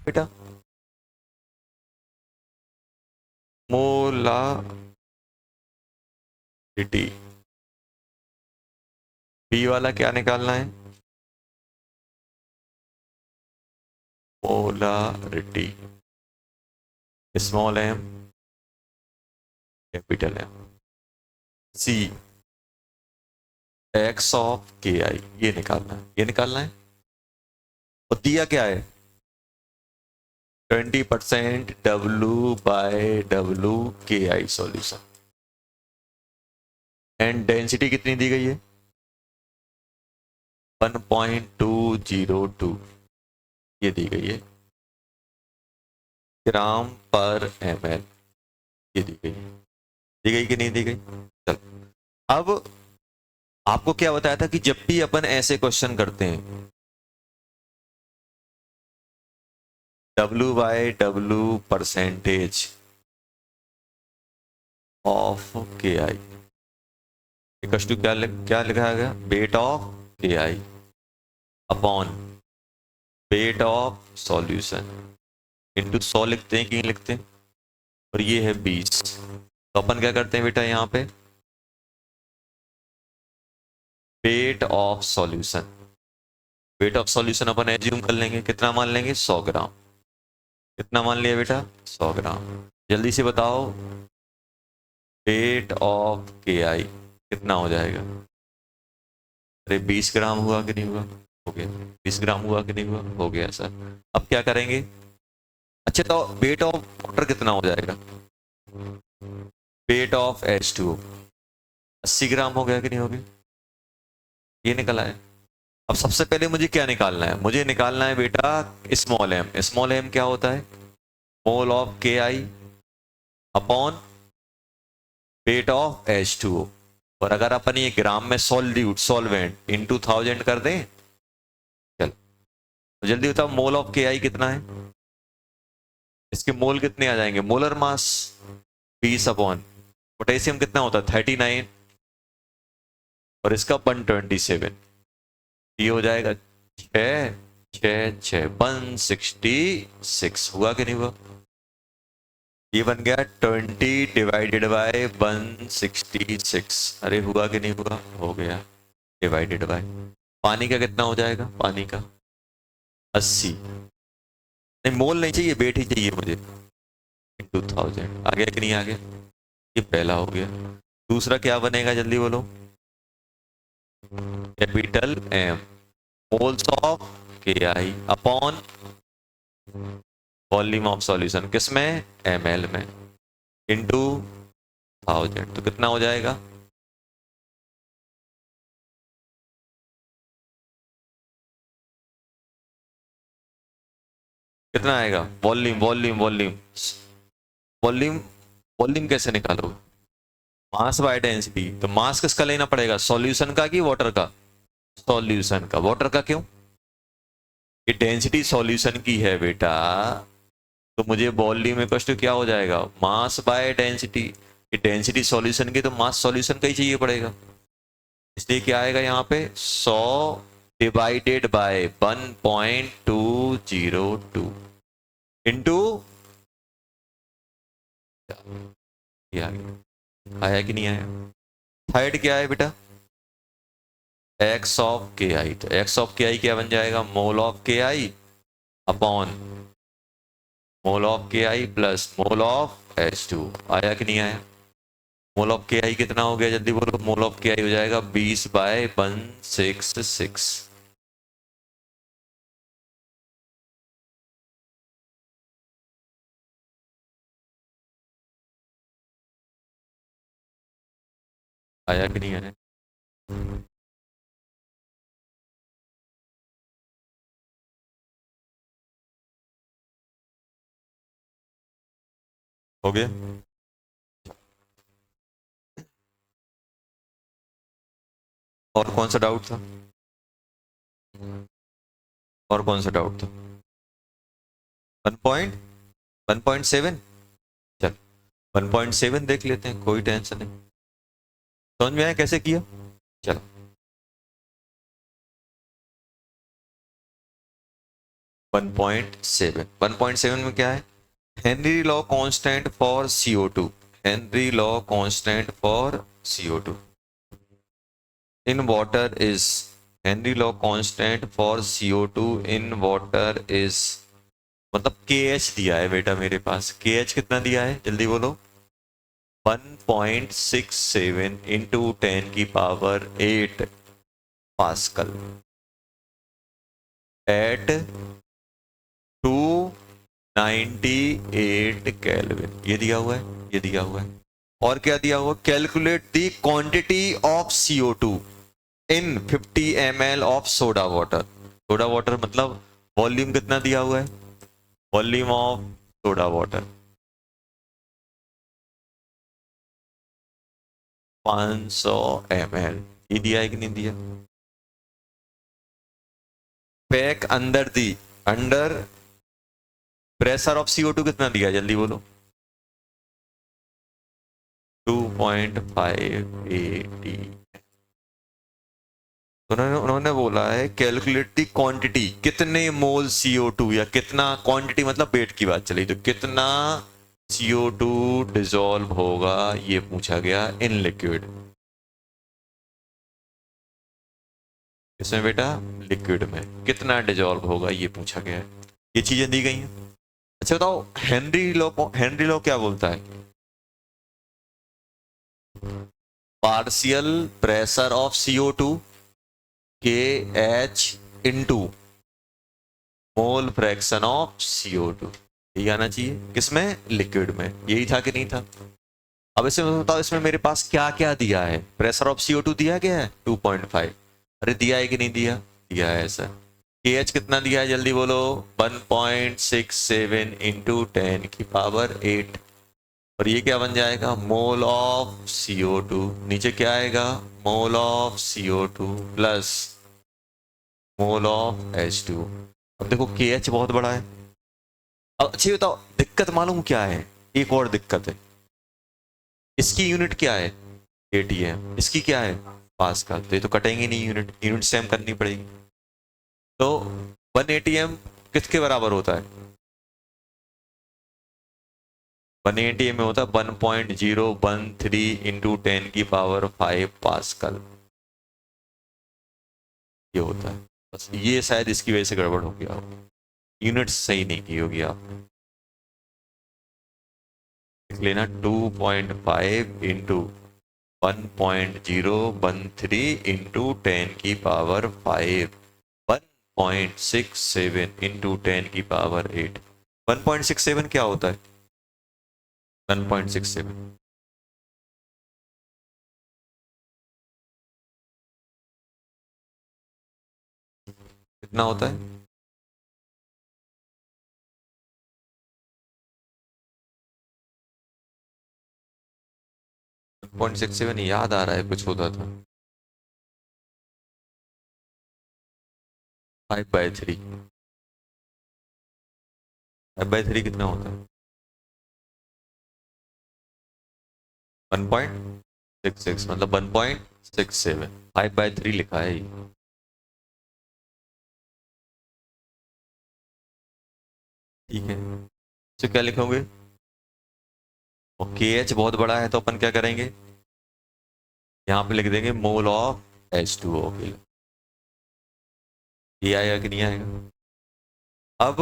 बेटा? Molarity. B वाला क्या निकालना है? Molarity, small M capital M. C X of K I, ये निकालना है, ये निकालना है। और दिया क्या है? 20% डब्ल्यू बाय डब्ल्यू के आई सॉल्यूशन। एंड डेंसिटी कितनी दी गई है? 1.202 ये दी गई है, ग्राम पर एम एल। ये दी गई कि नहीं दी गई? चल, अब आपको क्या बताया था कि जब भी अपन ऐसे क्वेश्चन करते हैं, W by W percentage of K I equal to क्या लिखा गया? Weight of K I upon weight of solution into 100 लिखते हैं कि नहीं लिखते हैं? और ये है 20। तो अपन क्या करते हैं बेटा यहाँ पे? Wait of solution, wait of solution upon assume कर लेंगे, कितना मान लेंगे? 100 ग्राम। कितना मान लिया बेटा? 100 ग्राम। जल्दी से बताओ, वेट ऑफ के आई कितना हो जाएगा? अरे 20 ग्राम हुआ कि नहीं हुआ? हो गया। 20 ग्राम हुआ कि नहीं हुआ? हो गया सर। अब क्या करेंगे? अच्छा, तो वेट ऑफ वाटर कितना हो जाएगा? वेट ऑफ H2O 80 ग्राम हो गया कि नहीं हो गया? ये निकला है। अब सबसे पहले मुझे क्या निकालना है? मुझे निकालना है बेटा स्मॉल एम। स्मॉल एम क्या होता है? Mole of K I upon weight of H2O। और अगर अपन ये ग्राम में सॉल्यूट सॉल्वेंट इनटू 1000 कर दें, चलो तो जल्दी बताओ मोल ऑफ के आई कितना है? इसके मोल कितने आ जाएंगे? मोलर मास 20 अपॉन पोटेशियम कितना होता है? 39 और इसका 127। ये हो जाएगा 6 6 6 166। हुआ कि नहीं हुआ? ये बन गया 20 डिवाइडेड बाय 166। अरे हुआ कि नहीं हुआ? हो गया। डिवाइडेड बाय पानी का कितना हो जाएगा? पानी का 80। नहीं मोल नहीं चाहिए, वेट ही चाहिए मुझे। इंटू 1000 आ गया कि नहीं आ गया? ये पहला हो गया। दूसरा क्या बनेगा जल्दी बोलो? Capital M moles of K I upon volume of solution किसमें? ml में इंटू 1000। तो कितना हो जाएगा? कितना आएगा? Volume volume volume volume volume कैसे निकालोगे? Mass by density. तो मास किसका लेना पड़ेगा? सॉल्यूशन का कि वाटर का? सॉल्यूशन का। वाटर का क्यों? ये डेंसिटी सॉल्यूशन की है बेटा, तो मुझे वॉल्यूम इक्वल टू क्या हो जाएगा? Mass by density. ये डेंसिटी सॉल्यूशन की, तो मास सॉल्यूशन का ही चाहिए पड़ेगा। इसलिए क्या आएगा यहाँ पे? 100 डिवाइडेड बाय 1.202 इंटू, आया कि नहीं आया? थर्ड क्या है बेटा? एक्स ऑफ के आई। तो एक्स ऑफ के आई क्या बन जाएगा? Mole of K I upon mole of K I plus mole of H2। आया कि नहीं आया? मोल ऑफ के आई कितना हो गया? जल्दी बोलो। मोल ऑफ के आई हो जाएगा 20 बाय 166। आया कि नहीं आया? हो गया। और कौन सा डाउट था? और कौन सा डाउट था? 1.7। चल 1.7 देख लेते हैं, कोई टेंशन नहीं। समझ में आया कैसे किया? चलो 1.7। 1.7 में क्या है? Henry law constant for CO2। Henry law constant for CO2 in water is, Henry law constant for CO2 in water is, मतलब KH दिया है बेटा मेरे पास। KH कितना दिया है जल्दी बोलो? 1.67 इंटू 10⁸ पास्कल एट 298 केल्विन। ये दिया हुआ है, ये दिया हुआ है। और क्या दिया हुआ? Calculate the quantity of CO2 in 50 ml of soda water. Soda water मतलब वॉल्यूम कितना दिया हुआ है? Volume of soda water 500 ml। ये दिया है कि नहीं दिया? Pack under the, under pressure of CO2 कितना दिया है जल्दी बोलो? 2.580। तो उन्होंने बोला है कैलकुलेट दी क्वांटिटी, कितने मोल CO2 या कितना, क्वांटिटी मतलब वेट की बात चली, तो कितना CO2 डिसॉल्व होगा ये पूछा गया इन लिक्विड। इसमें बेटा लिक्विड में कितना डिसॉल्व होगा ये पूछा गया है। ये चीजें दी गई हैं। अच्छा बताओ हेनरी लॉ क्या बोलता है? Partial pressure of CO2 KH into mole fraction of CO2। ये आना चाहिए किसमें? लिक्विड में। यही था कि नहीं था? अब इसमें बताओ, इसमें मेरे पास क्या क्या दिया है? प्रेशर ऑफ CO2 दिया गया है 2.5। अरे दिया है कि नहीं दिया? दिया है सर। KH कितना दिया है जल्दी बोलो? 1.67 इंटू 10⁸ और ये क्या बन जाएगा? Mole of CO2। नीचे क्या आएगा? Mole of CO2 plus mole of H2। अब देखो KH बहुत बड़ा है। अब अच्छी बताओ दिक्कत मालूम क्या है? एक और दिक्कत है, इसकी यूनिट क्या है? ATM। इसकी क्या है? पास्कल। तो ये तो कटेंगे नहीं, यूनिट यूनिट सेम करनी पड़ेगी। तो 1 ATM किसके बराबर होता है? 1 ATM में होता है 1.013 इंटू 10⁵ पास्कल। ये होता है। बस ये शायद इसकी वजह से गड़बड़ हो गया हो, यूनिट सही नहीं की होगी आपने। लिख लेना 2.5 इंटू 1.013 इंटू 10⁵ 1.67 इंटू 10⁸ 1.67 क्या होता है? 1.67 कितना होता है? 1.67 याद आ रहा है कुछ होता था। 5/3। 5/3 कितना होता है? 1.66 मतलब 1.67। 5/3 लिखा है ये। ठीक है, तो क्या लिखोगे? और KH बहुत बड़ा है तो अपन क्या करेंगे? यहाँ पे लिख देंगे मोल ऑफ H2O के लिए। ये आएगा कि नहीं आएगा? अब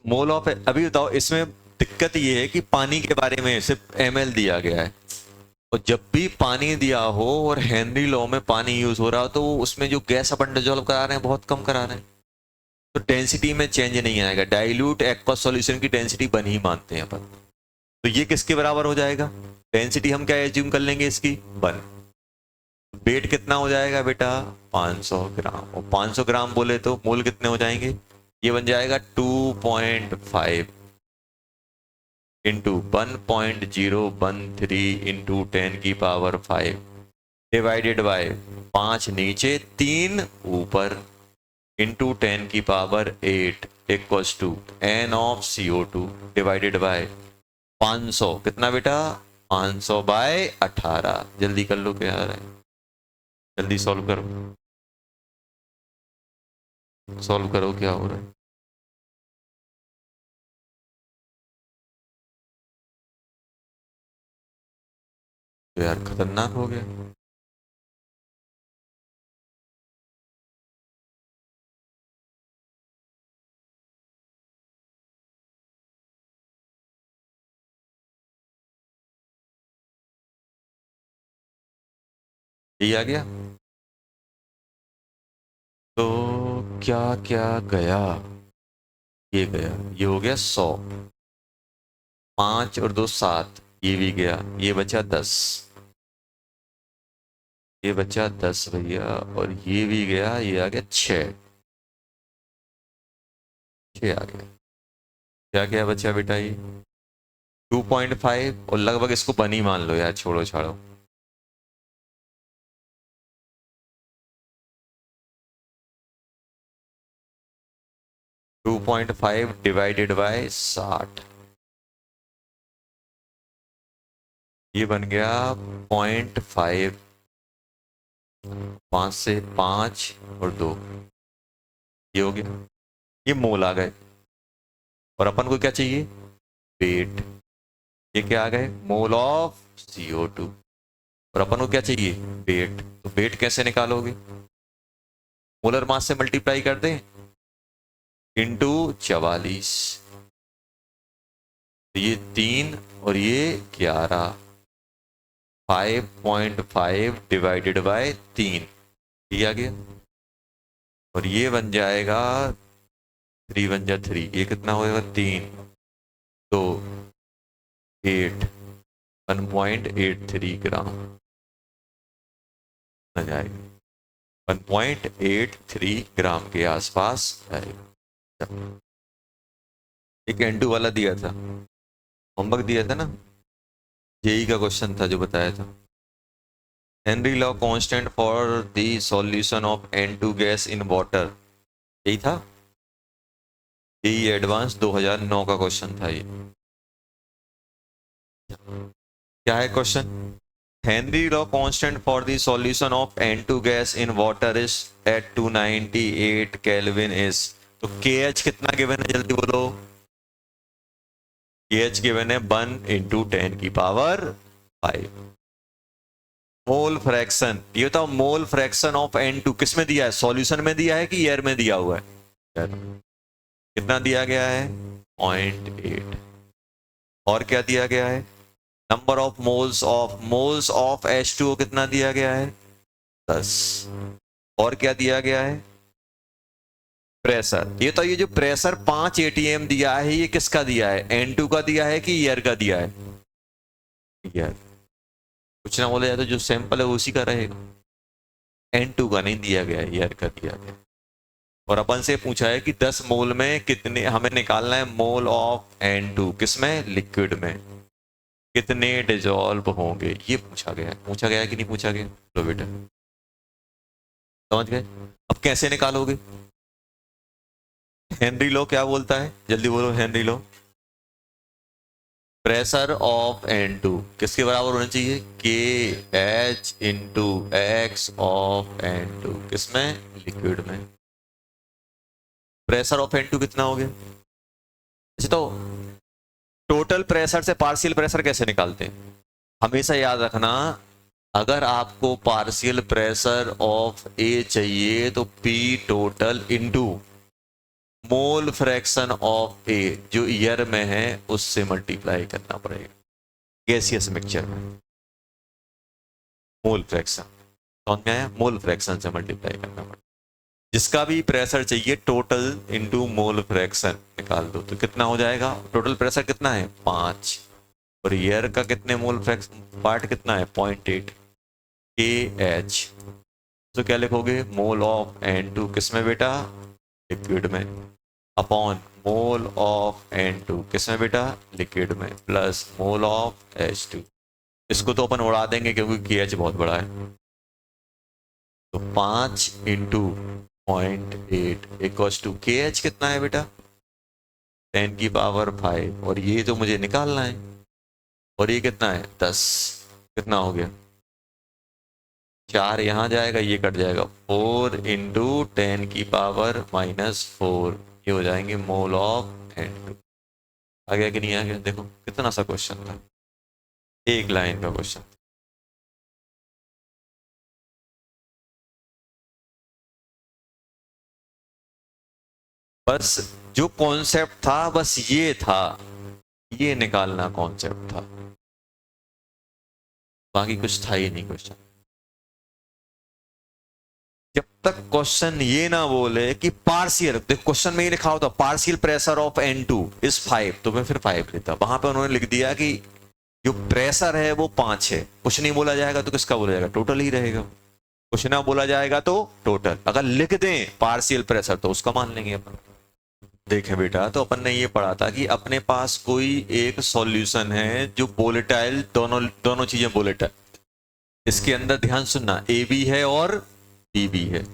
मोल ऑफ, अभी बताओ इसमें दिक्कत ये है कि पानी के बारे में सिर्फ ml दिया गया है, और जब भी पानी दिया हो और हेनरी लॉ में पानी यूज हो रहा हो तो उसमें जो गैस अपन डिजोल्व करा रहे हैं बहुत कम करा रहे हैं, तो डेंसिटी में चेंज नहीं आएगा। डाइल्यूट एक्वस सॉल्यूशन की डेंसिटी बन ही मानते हैं अपन। तो ये किसके बराबर हो जाएगा? डेंसिटी हम क्या एज्यूम कर लेंगे इसकी? 1। वेट कितना हो जाएगा बेटा? 500 ग्राम। और 500 ग्राम बोले तो मोल कितने हो जाएंगे? ये बन जाएगा 2.5 इंटू 1.013 इंटू 10⁵ डिवाइडेड बाय 5 नीचे 3 ऊपर into 10⁸ equals to N of CO2 divided by 500। कितना बेटा? 500/18। जल्दी कर लो क्या आ रहा है, जल्दी सॉल्व करो। सॉल्व करो क्या हो रहा है। तो यार खतरनाक हो गया। ये आ गया। तो क्या क्या गया, ये गया, ये हो गया 100, 5 और 2 7, ये भी गया, ये बचा 10, ये बचा 10 भैया, और ये भी गया, ये आ गया 6, 6 आ गया। क्या क्या बचा बेटा, ये 2.5, और लगभग इसको बनी मान लो यार, छोड़ो छाड़ो। 2.5 डिवाइडेड बाय 60, ये बन गया 0.5, 5 से 5 और 2, ये हो गया, ये मोल आ गए। और अपन को क्या चाहिए, वेट। ये क्या आ गए, मोल ऑफ CO2। और अपन को क्या चाहिए, वेट। तो वेट कैसे निकालोगे, मोलर मास से मल्टीप्लाई कर दें इंटू 44, तो ये 3 और ये 11, 5.5 डिवाइडेड बाय 3, ये आ गया। और ये बन जाएगा 3 बन जा 3, ये कितना होगा 3, तो 8, 1.83 ग्राम आ जाएगा, 1.83 ग्राम के आसपास आएगा। एक N2 वाला दिया था, होमवर्क दिया था ना, जेई का क्वेश्चन था जो बताया था। Henry law constant for the solution of N2 gas in water, यही था, जेई एडवांस 2009 का क्वेश्चन था ये। क्या है question, Henry law constant for the solution of N2 gas in water is at 298 kelvin is, तो KH कितना given है, जल्दी बोलो। KH गिवन है 1 इंटू 10 की पावर 5। मोल फ्रैक्शन, ये बताओ मोल फ्रैक्शन ऑफ N2 किस में दिया है, सॉल्यूशन में दिया है कि एयर में दिया हुआ है, यार कितना दिया गया है, 0.8। और क्या दिया गया है, number of moles of H2O कितना दिया गया है, 10। और क्या दिया गया है, प्रेशर। ये तो ये जो प्रेशर 5 ATM दिया है, ये किसका दिया है, N2 का दिया है कि एयर का दिया है, एयर। कुछ ना बोला जाए तो जो सैंपल है उसी का रहेगा, N2 का नहीं दिया गया है, एयर का दिया गया। और अपन से पूछा है कि 10 मोल में कितने, हमें निकालना है मोल ऑफ N2, किसमें, लिक्विड में, कितने डिजॉल्व होंगे, ये पूछा गया है। पूछा गया है कि नहीं पूछा गया, लो बेटा समझ गए। अब कैसे निकालोगे, हेनरी लॉ क्या बोलता है, जल्दी बोलो, Henry law, pressure of N2 किसके बराबर होना चाहिए, KH into x of N2, किसमें, लिक्विड में। प्रेशर ऑफ N2 कितना हो गया, अच्छा तो टोटल प्रेशर से पार्शियल प्रेशर कैसे निकालते हैं, हमेशा याद रखना, अगर आपको पार्शियल प्रेशर ऑफ A चाहिए तो P total into mole fraction of A जो ईयर में है उससे मल्टीप्लाई करना पड़ेगा, गैसियस मिक्सचर में मोल फ्रैक्शन, समझ में आया, मोल फ्रैक्शन से मल्टीप्लाई करना पड़ेगा। जिसका भी प्रेशर चाहिए टोटल इंटू मोल फ्रैक्शन निकाल दो, तो कितना हो जाएगा, टोटल प्रेशर कितना है 5, और एयर का कितने मोल फ्रैक्शन पार्ट कितना है 0.8, KH। तो क्या लिखोगे, मोल ऑफ N2 किसमें बेटा, लिक्विड में, अपॉन मोल ऑफ N2 किसमें बेटा, लिक्विड में, प्लस मोल ऑफ H2। इसको तो अपन उड़ा देंगे क्योंकि KH बहुत बड़ा है, तो 5 इंटू 0.8 इक्वल्स टू KH कितना है बेटा, 10 की पावर 5, और ये तो मुझे निकालना है, और ये कितना है 10, कितना हो गया 4 यहाँ जाएगा, ये कट जाएगा, 4 इंटू 10⁻⁻4, ये हो जाएंगे मोल ऑफ N2। आ गया कि नहीं आ गया? देखो कितना सा क्वेश्चन था, एक लाइन का क्वेश्चन। बस जो कॉन्सेप्ट था बस ये था, ये निकालना कॉन्सेप्ट था, बाकी कुछ था ही नहीं क्वेश्चन। जब तक क्वेश्चन ये ना बोले कि पार्शियल, देखो क्वेश्चन में ये लिखा होता partial pressure of N2 is 5, तो मैं फिर 5 लेता। वहां पे उन्होंने लिख दिया कि जो प्रेशर है वो 5 है। कुछ नहीं बोला जाएगा तो किसका बोला जाएगा? टोटल ही रहेगा। कुछ ना बोला जाएगा तो टोटल। अगर लिख दें पार्शियल प्रेशर तो उसका मान लेंगे अपन। देखें बेटा, तो अपन ने ये पढ़ा था कि अपने पास कोई एक सॉल्यूशन है जो वोलेटाइल, दोनों दोनों चीजें वोलेटाइल, इसके अंदर ध्यान सुनना, ए भी है और बी भी है।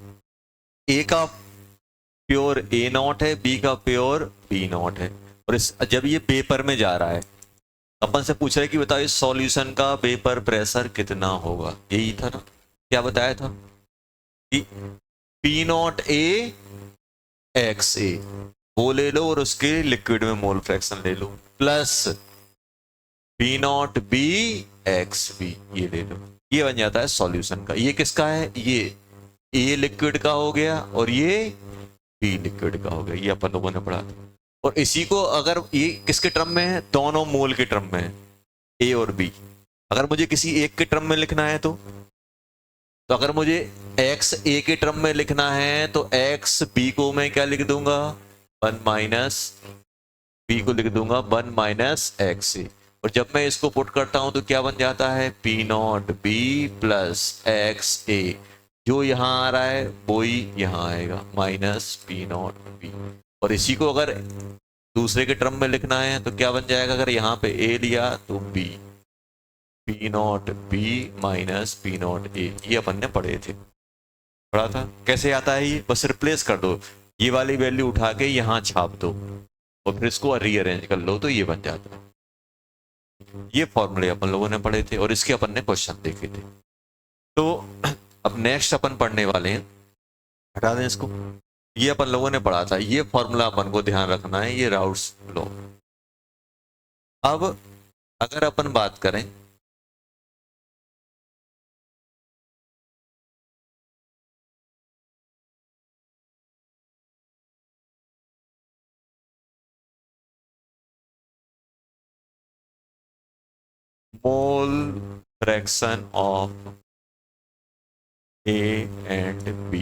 ए का प्योर ए नॉट है, बी का प्योर बी नॉट है। और इस जब ये पेपर में जा रहा है, अपन से पूछ रहे कि बताओ इस सॉल्यूशन का वेपर प्रेशर कितना होगा, यही था ना? क्या बताया था कि पी नॉट ए एक्स ए वो ले लो और उसके लिक्विड में मोल फ्रैक्शन ले लो, plus P not B X B ये ले लो। ये बन जाता है सॉल्यूशन का। ये किसका है? ये ए लिक्विड का हो गया और ये बी लिक्विड का हो गया। ये अपन लोगों ने पढ़ा था। और इसी को अगर ये किसके टर्म में है? दोनों मोल के टर्म में है, ए और बी। अगर मुझे किसी एक के टर्म में लिखना है तो अगर मुझे x a के टर्म में लिखना है तो x b को मैं क्या लिख दूंगा? 1 माइनस बी को लिख दूंगा 1 माइनस एक्स ए। और जब मैं इसको पुट करता हूं तो क्या बन जाता है? P not B plus X A. जो यहां आ रहा है वो ही यहां आएगा, माइनस पी नॉट बी। और इसी को अगर दूसरे के टर्म में लिखना है तो क्या बन जाएगा? अगर यहाँ पे a लिया तो b, P not be minus P not A. ये अपन ने पढ़े थे, पढ़ा था। कैसे आता है ये? बस रिप्लेस कर दो, ये वाली वैल्यू उठा के यहाँ छाप दो और फिर इसको रीअरेंज कर लो तो ये बन जाता है। ये फॉर्मूले अपन लोगों ने पढ़े थे और इसके अपन ने क्वेश्चन देखे थे। तो अब नेक्स्ट अपन पढ़ने वाले हैं, हटा दें इसको। ये अपन लोगों ने पढ़ा था, ये फॉर्मूला अपन को ध्यान रखना है, ये राउट्स लॉ। अब अगर अपन बात करें mole fraction of A and B,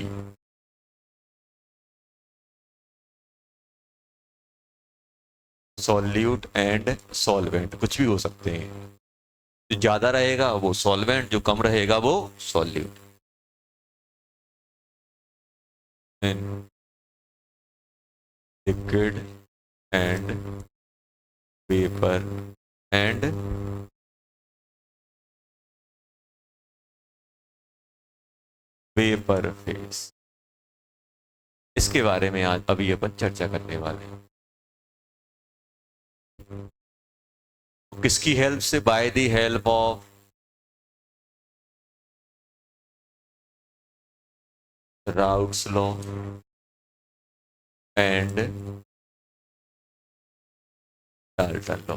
solute and solvent कुछ भी हो सकते हैं। जो ज्यादा रहेगा वो सॉल्वेंट, जो कम रहेगा वो solute. Liquid and vapour and vapour face, इसके बारे में आज अभी अपन चर्चा करने वाले हैं। किसकी हेल्प से? By the help of routes law and Dalton law.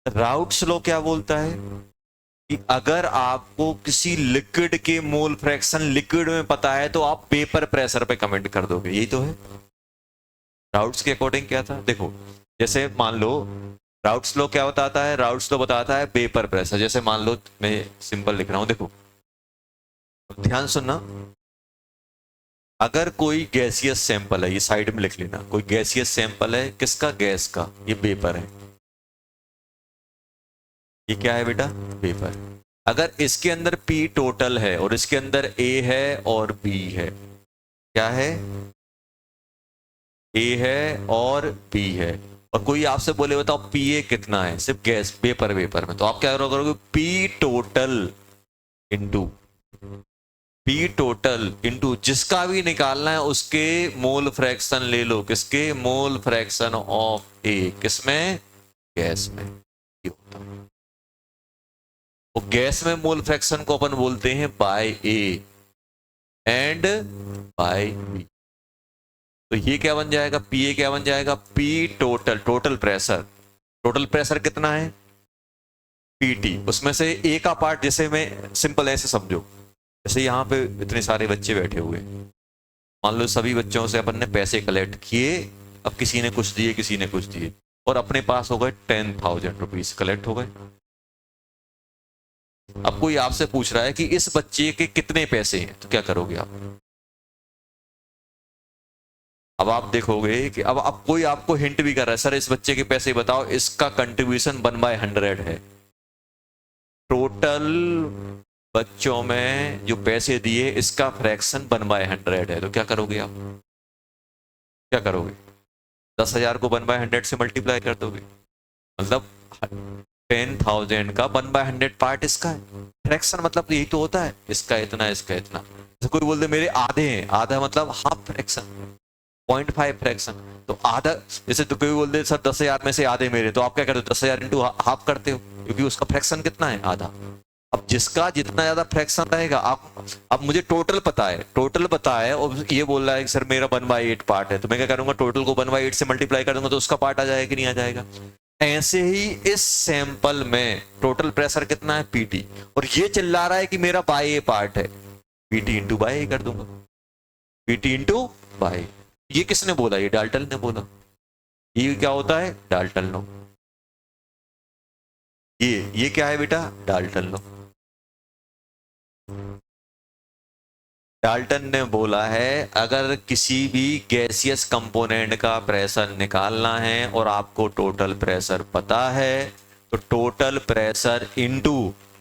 Routes law क्या बोलता है कि अगर आपको किसी लिक्विड के मोल फ्रैक्शन लिक्विड में पता है तो आप वेपर प्रेशर पे कमेंट कर दोगे, यही तो है। राउट्स के अकॉर्डिंग क्या था? देखो, जैसे मान लो राउट्स लॉ क्या बताता है? राउट्स लॉ बताता है वेपर प्रेशर। जैसे मान लो मैं सिंपल लिख रहा हूं, देखो ध्यान सुनना। अगर कोई गैसियस सैंपल है, ये साइड में लिख लेना, कोई गैसियस सैंपल है, किसका? गैस का। ये वेपर है, ये क्या है बेटा? वेपर। अगर इसके अंदर P टोटल है और इसके अंदर A है और B है, क्या है? A है और B है, और कोई आपसे बोले बताओ PA कितना है सिर्फ गैस वेपर में, तो आप क्या करोगे? P total into P total into जिसका भी निकालना है उसके मोल फ्रैक्शन ले लो। किसके? मोल फ्रैक्शन ऑफ A, किसमें? गैस में। ये होता है। वो गैस में मोल फ्रैक्शन को अपन बोलते हैं by A and bye B. तो ये क्या बन जाएगा, पी ए क्या बन जाएगा, पी टोटल, टोटल प्रेशर कितना है, पीटी। उसमें से ए का पार्ट, जैसे मैं सिंपल ऐसे समझो, जैसे यहाँ पे इतने सारे बच्चे बैठे हुए, मान लो सभी बच्चों से अपन ने पैसे कलेक्ट किए, अब किसी ने कुछ दिए किसी ने कुछ दिए, और अपने पास हो गए 10,000 रुपीज कलेक्ट हो गए। अब कोई आपसे पूछ रहा है कि इस बच्चे के कितने पैसे हैं, तो क्या करोगे आप? अब आप देखोगे कि अब कोई आपको हिंट भी कर रहा है, सर इस बच्चे के पैसे बताओ, इसका कंट्रीब्यूशन 1/100 है। टोटल बच्चों में जो पैसे दिए इसका फ्रैक्शन 1/100 है, तो क्या करोगे आप? क्या करोगे? 10,000 को 1/100 से मल्टीप्लाई कर दोगे, मतलब 10,000 का 1/100 पार्ट इसका है। फ्रैक्शन मतलब यही तो होता है, इसका इतना इसका इतना। जैसे कोई बोल दे मेरे आधे हैं, आधा मतलब हाफ फ्रैक्शन, 0.5 फ्रैक्शन, तो आधा। जैसे तो कोई बोल दे सर 10,000 में से आधे मेरे, तो आप क्या करते हो, 10,000 इंटू हाफ करते हो, क्योंकि उसका फ्रैक्शन कितना है, आधा। अब जिसका जितना ज्यादा फ्रैक्शन रहेगा, आप, अब मुझे टोटल पता है और ये बोल रहा है कि सर मेरा 1/8 पार्ट है, तो मैं क्या करूंगा, टोटल को 1/8 से मल्टीप्लाई कर दूंगा, तो उसका पार्ट आ जाएगा कि नहीं आ जाएगा। ऐसे ही इस सैंपल में टोटल प्रेशर कितना है, पीटी, और ये चिल्ला रहा है कि मेरा बाय ए पार्ट है, पीटी इंटू बाय ए कर दूंगा, पीटी इंटू बाय। ये किसने बोला, ये डाल्टन ने बोला। ये क्या होता है, डाल्टन लो। ये क्या है बेटा, डाल्टन लो। डाल्टन ने बोला है अगर किसी भी गैसियस कंपोनेंट का प्रेशर निकालना है और आपको टोटल प्रेशर पता है, तो total pressure into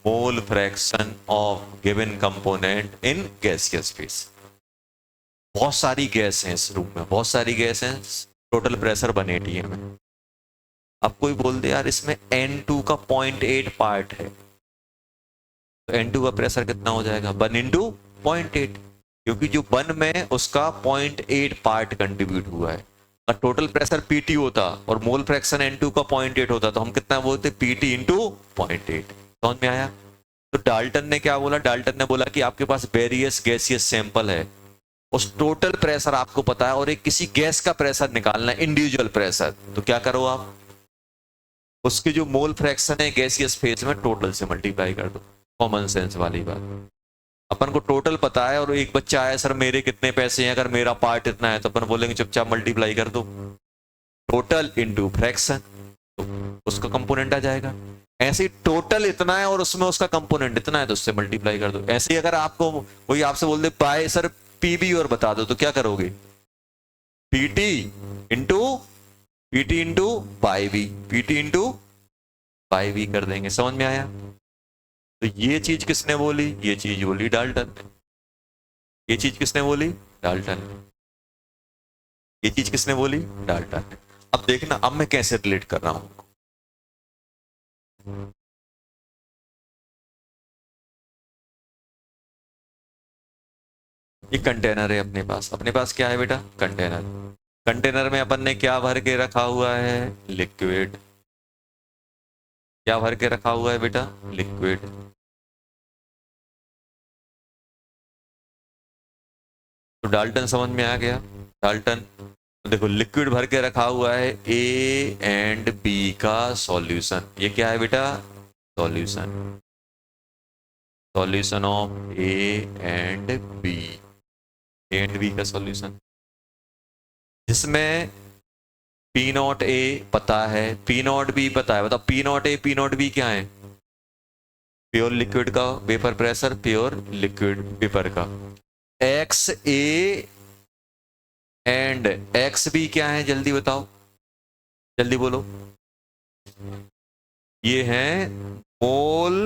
mole fraction of given component in gaseous phase. बहुत सारी गैस हैं इस रूम में, बहुत सारी गैस हैं, टोटल प्रेशर 180 में। अब कोई बोल दे यार इसमें N2 का 0.8 पार्ट है, तो N2 का प्रेशर कितना हो जाएगा, 1 इंटू 0.8, क्योंकि जो 1 में उसका 0.8 पार्ट कंट्रीब्यूट हुआ है। और टोटल प्रेशर पीटी होता और मोल फ्रैक्शन N2 का 0.8 होता, तो हम कितना बोलते, पीटी इंटू 0.8। समझ में आया? तो डाल्टन ने क्या बोला, डाल्टन ने बोला कि आपके पास वेरियस गैसियस सैंपल है, उस टोटल प्रेशर आपको पता है और एक किसी गैस का प्रेशर निकालना है, इंडिविजुअल प्रेशर, तो क्या करो आप, उसकी जो मोल फ्रैक्शन है गैसियस फेज में टोटल से मल्टीप्लाई कर दो। कॉमन सेंस वाली बात। अपन को टोटल पता है और एक बच्चा आया सर मेरे कितने पैसे हैं, अगर मेरा पार्ट इतना है, तो अपन बोलेंगे चुपचाप मल्टीप्लाई कर दो, टोटल इंटू फ्रैक्शन, तो उसका कंपोनेंट आ जाएगा। ऐसे ही टोटल इतना है और उसमें उसका कंपोनेंट इतना है, तो उससे मल्टीप्लाई कर दो। ऐसे ही अगर आपको कोई आपसे बोल दे पाए सर पीबी और बता दो, तो क्या करोगे, PT into pi B, PT into pi B कर देंगे। समझ में आया? तो ये चीज किसने बोली, ये चीज बोली डाल्टन ने। ये चीज किसने बोली, डाल्टन ने। ये चीज किसने बोली, डाल्टन ने। अब देखना अब मैं कैसे रिलेट कर रहा हूं। ये कंटेनर है अपने पास क्या है बेटा, कंटेनर। कंटेनर में अपन ने क्या भर के रखा हुआ है, लिक्विड। क्या भर के रखा हुआ है बेटा, लिक्विड। तो डाल्टन समझ में आ गया, डाल्टन। देखो लिक्विड भर के रखा हुआ है, ए एंड बी का सॉल्यूशन। ये क्या है बेटा, solution, solution of A and B, A and B का सॉल्यूशन, जिसमें पी नॉट ए पता है, पी नॉट बी पता है। बताओ P not A P not B क्या है, प्योर लिक्विड का vapour pressure, pure liquid vapour का। X A and X B क्या है, जल्दी बताओ, जल्दी बोलो। ये है mole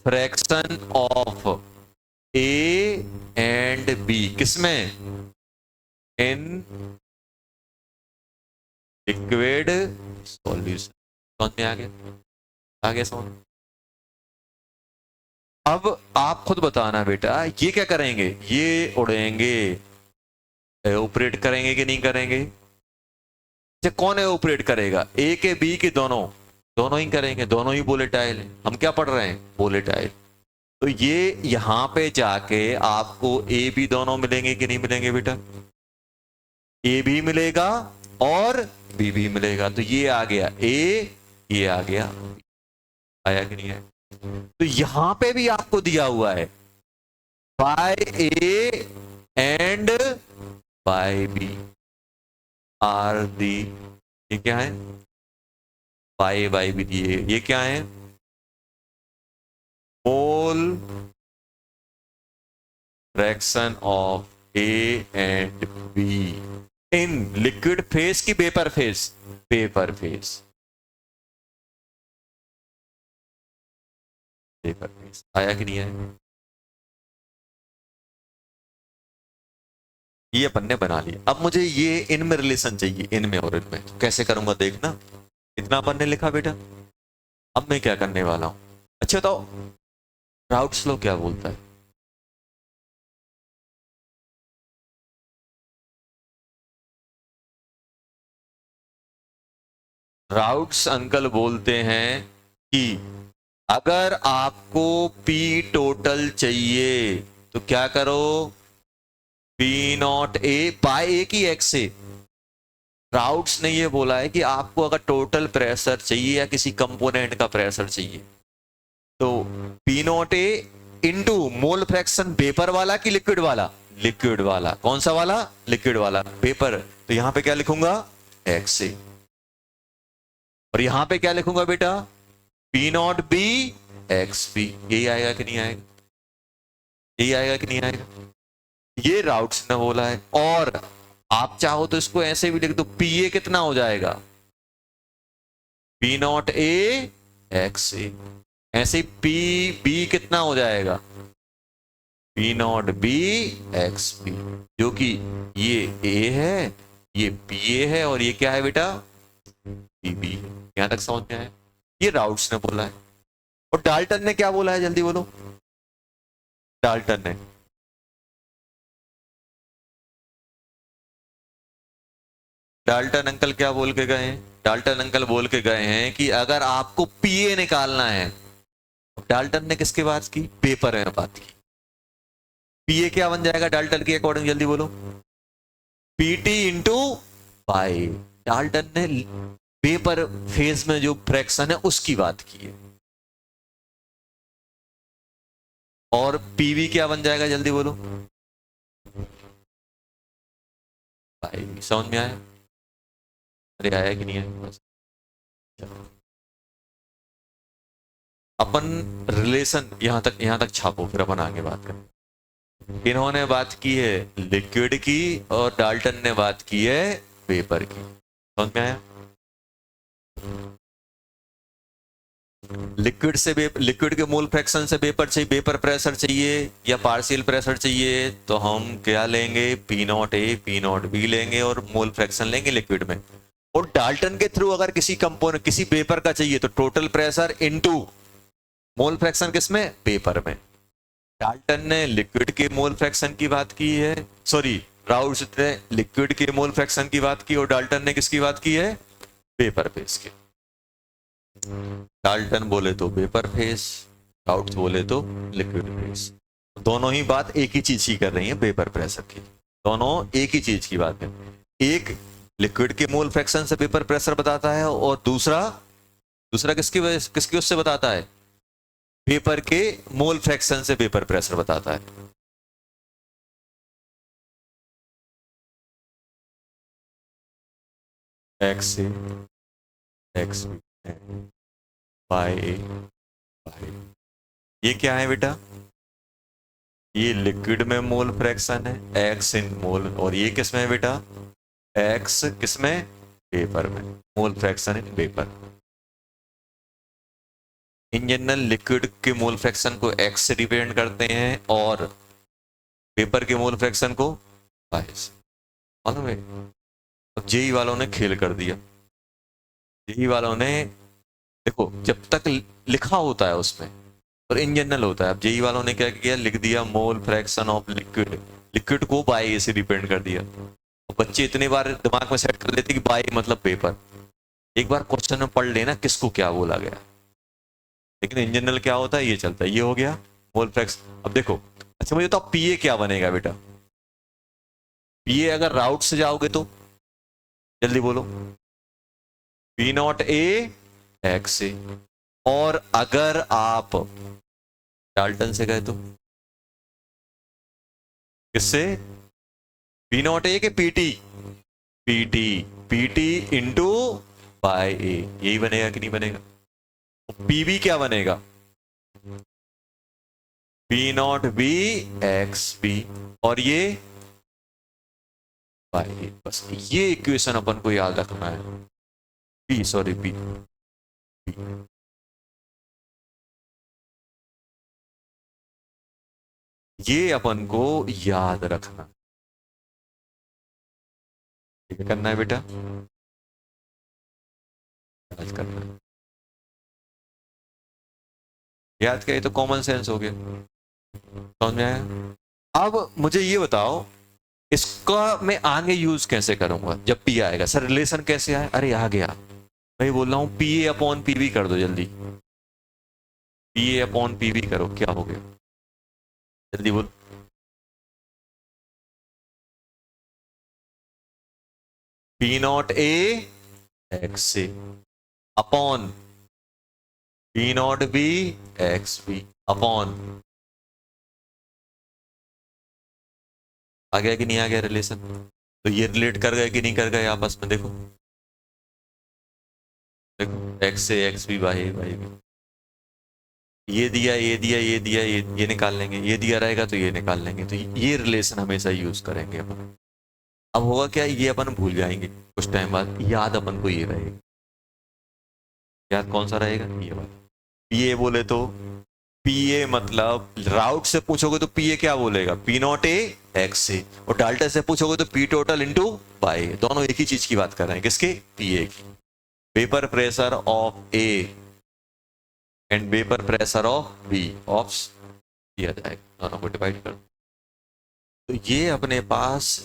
fraction of A and B, किसमें, इन लिक्विड सॉल्यूशन। समझ में आ गया, आ गया समझ? अब आप खुद बताना बेटा, ये क्या करेंगे, ये उड़ेंगे, ऑपरेट करेंगे कि नहीं करेंगे? कौन है ऑपरेट करेगा, ए के बी के दोनों, दोनों ही करेंगे, दोनों ही वोलेटाइल है। हम क्या पढ़ रहे हैं? वोलेटाइल। तो ये यहां पे जाके आपको ए बी दोनों मिलेंगे कि नहीं मिलेंगे बेटा? ए भी मिलेगा और बी भी मिलेगा। तो ये आ गया ए, ये आ गया, आया कि नहीं है? तो यहां पे भी आपको दिया हुआ है by A and bye B are the, ये क्या है? बाय बाय बी दिए, ये क्या है? Mole fraction of A and B in liquid phase की vapour phase? Vapour phase, vapour phase. आया कि नहीं आया? ये अपन ने बना लिया। अब मुझे ये इनमें रिलेशन चाहिए, इनमें और इनमें। तो कैसे करूंगा देखना। इतना अपन ने लिखा बेटा, अब मैं क्या करने वाला हूं? अच्छा तो राउट्स लो क्या बोलता है? राउट्स अंकल बोलते हैं कि अगर आपको पी टोटल चाहिए तो क्या करो? पी नॉट ए बाय ए की एक्स से। राउट्स ने ये बोला है कि आपको अगर टोटल प्रेशर चाहिए या किसी कंपोनेंट का प्रेशर चाहिए तो P not a into mole fraction vapour वाला कि लिक्विड वाला? लिक्विड वाला। कौन सा वाला? लिक्विड वाला। वेपर, तो यहां पे क्या लिखूंगा? एक्स से। और यहां पे क्या लिखूंगा बेटा? P not B X B. यही आएगा कि नहीं आएगा? यही आएगा कि नहीं आएगा? ये राउट्स ने बोला है। और आप चाहो तो इसको ऐसे भी लिख दो, पी ए कितना हो जाएगा? P not A X A. ऐसे पी बी कितना हो जाएगा? P not B X B, जो कि ये ए है, ये पी ए है, और ये क्या है बेटा? P B. यहां तक समझ में आया? ये राउट्स ने बोला है। और डाल्टन ने क्या बोला है? जल्दी बोलो। डाल्टन ने, डाल्टन अंकल क्या बोल के गए हैं? डाल्टन अंकल बोल के गए हैं कि अगर आपको पीए निकालना है, डाल्टन ने किसके बात की? पेपर में बात की। पीए क्या बन जाएगा डाल्टन के अकॉर्डिंग? जल्दी बोलो। पीटी इंटू पाई। डाल्टन ने पेपर फेज में जो फ्रैक्शन है उसकी बात की है। और पीवी क्या बन जाएगा? जल्दी बोलो। पाई। समझ में आया? अरे आया कि नहीं आया? अपन रिलेशन यहां तक छापो, फिर अपन आगे बात करें। इन्होंने बात की है लिक्विड की और डाल्टन ने बात की है वेपर की। समझ में आया? लिक्विड के मोल फ्रैक्शन से वेपर चाहिए, वेपर प्रेशर चाहिए या पार्शियल प्रेशर चाहिए, तो हम क्या लेंगे? P not A P not be लेंगे और मोल फ्रैक्शन लेंगे लिक्विड में। और डाल्टन के थ्रू अगर किसी कंपोनेंट, किसी वेपर का चाहिए तो total pressure into mole fraction किसमें? पेपर में। डाल्टन ने लिक्विड के मोल फ्रैक्शन की बात की है, सॉरी राउट्स ने लिक्विड के मोल फ्रैक्शन की बात की, और डाल्टन ने किसकी बात की है? पेपर फेस की। डाल्टन बोले तो पेपर फेस, राउट्स बोले तो लिक्विड फेस। दोनों ही बात एक ही चीज की कर रही है, पेपर प्रेशर की। दोनों एक ही चीज की बात है। एक लिक्विड के मोल फ्रैक्शन से पेपर प्रेशर बताता है, और दूसरा दूसरा किसकी उससे बताता है? पेपर के मोल फ्रैक्शन से पेपर प्रेशर बताता है। एक्स से एक्स बाय बाय, ये क्या है बेटा? ये लिक्विड में मोल फ्रैक्शन है एक्स इन मोल, और ये किस में है बेटा? एक्स किस में? पेपर में। Mole fraction in paper. In general liquid के मोल फ्रैक्शन को एक्स से रिप्रेजेंट करते हैं और पेपर के मोल फ्रैक्शन को बाय से। मालूम है? अब जेई वालों ने खेल कर दिया। जेई वालों ने, देखो जब तक लिखा होता है उसमें और इन जनरल होता है। अब जेई वालों ने क्या किया? लिख दिया मोल फ्रैक्शन ऑफ लिक्विड, लिक्विड को बाय से डिपेंड कर दिया। और बच्चे इतने बार दिमाग में सेट कर लेते कि बाय मतलब पेपर। एक बार क्वेश्चन में पढ़ लेना किसको क्या बोला गया, लेकिन इन जनरल क्या होता है ये चलता है। ये हो गया मोल फ्रैक्शन। अब देखो, अच्छा मुझे तो पीए क्या बनेगा बेटा? पीए अगर राउट से जाओगे तो जल्दी बोलो, P not A X A. और अगर आप डाल्टन से गए तो किससे? पी नॉट ए के PT, PT, PT into by A, यही बनेगा कि नहीं बनेगा? पीबी क्या बनेगा? P not B X B, और ये बाय ए। बस ये इक्वेशन अपन को याद रखना है। पी सॉरी पी, ये अपन को याद रखना। ठीक है, करना है बेटा, याद करना है। याद किया तो कॉमन सेंस हो गया, समझ में आया? अब मुझे ये बताओ, इसका मैं आगे यूज कैसे करूंगा जब पी आएगा? सर रिलेशन कैसे आए? अरे आ गया, मैं बोल रहा हूं पी ए अपॉन पीवी कर दो जल्दी। पी ए अपॉन पीवी करो, क्या हो गया जल्दी बोल। पी नॉट ए एक्स से upon P not B X B upon, आ गया कि नहीं आ गया रिलेशन? तो ये रिलेट कर गए कि नहीं कर गए आपस में? देखो देखो, एक्स से X B by by B, ये दिया ये दिया ये दिया ये निकाल लेंगे, ये दिया रहेगा तो ये निकाल लेंगे। तो ये रिलेशन हमेशा यूज करेंगे अपन। अब होगा क्या, ये अपन भूल जाएंगे कुछ टाइम बाद, याद अपन को ये रहेगा। याद कौन सा रहेगा? ये वाला। पीए बोले तो पीए मतलब राउट से पूछोगे तो पीए क्या बोलेगा? पी नॉट ए एक्स से। और डाल्टा से पूछोगे तो पी टोटल इंटू बाई। दोनों एक ही चीज की बात कर रहे हैं, किसके? पीए की। Vapour pressure of A and vapour pressure of B of किया जाएगा, दोनों को डिवाइड कर। तो ये अपने पास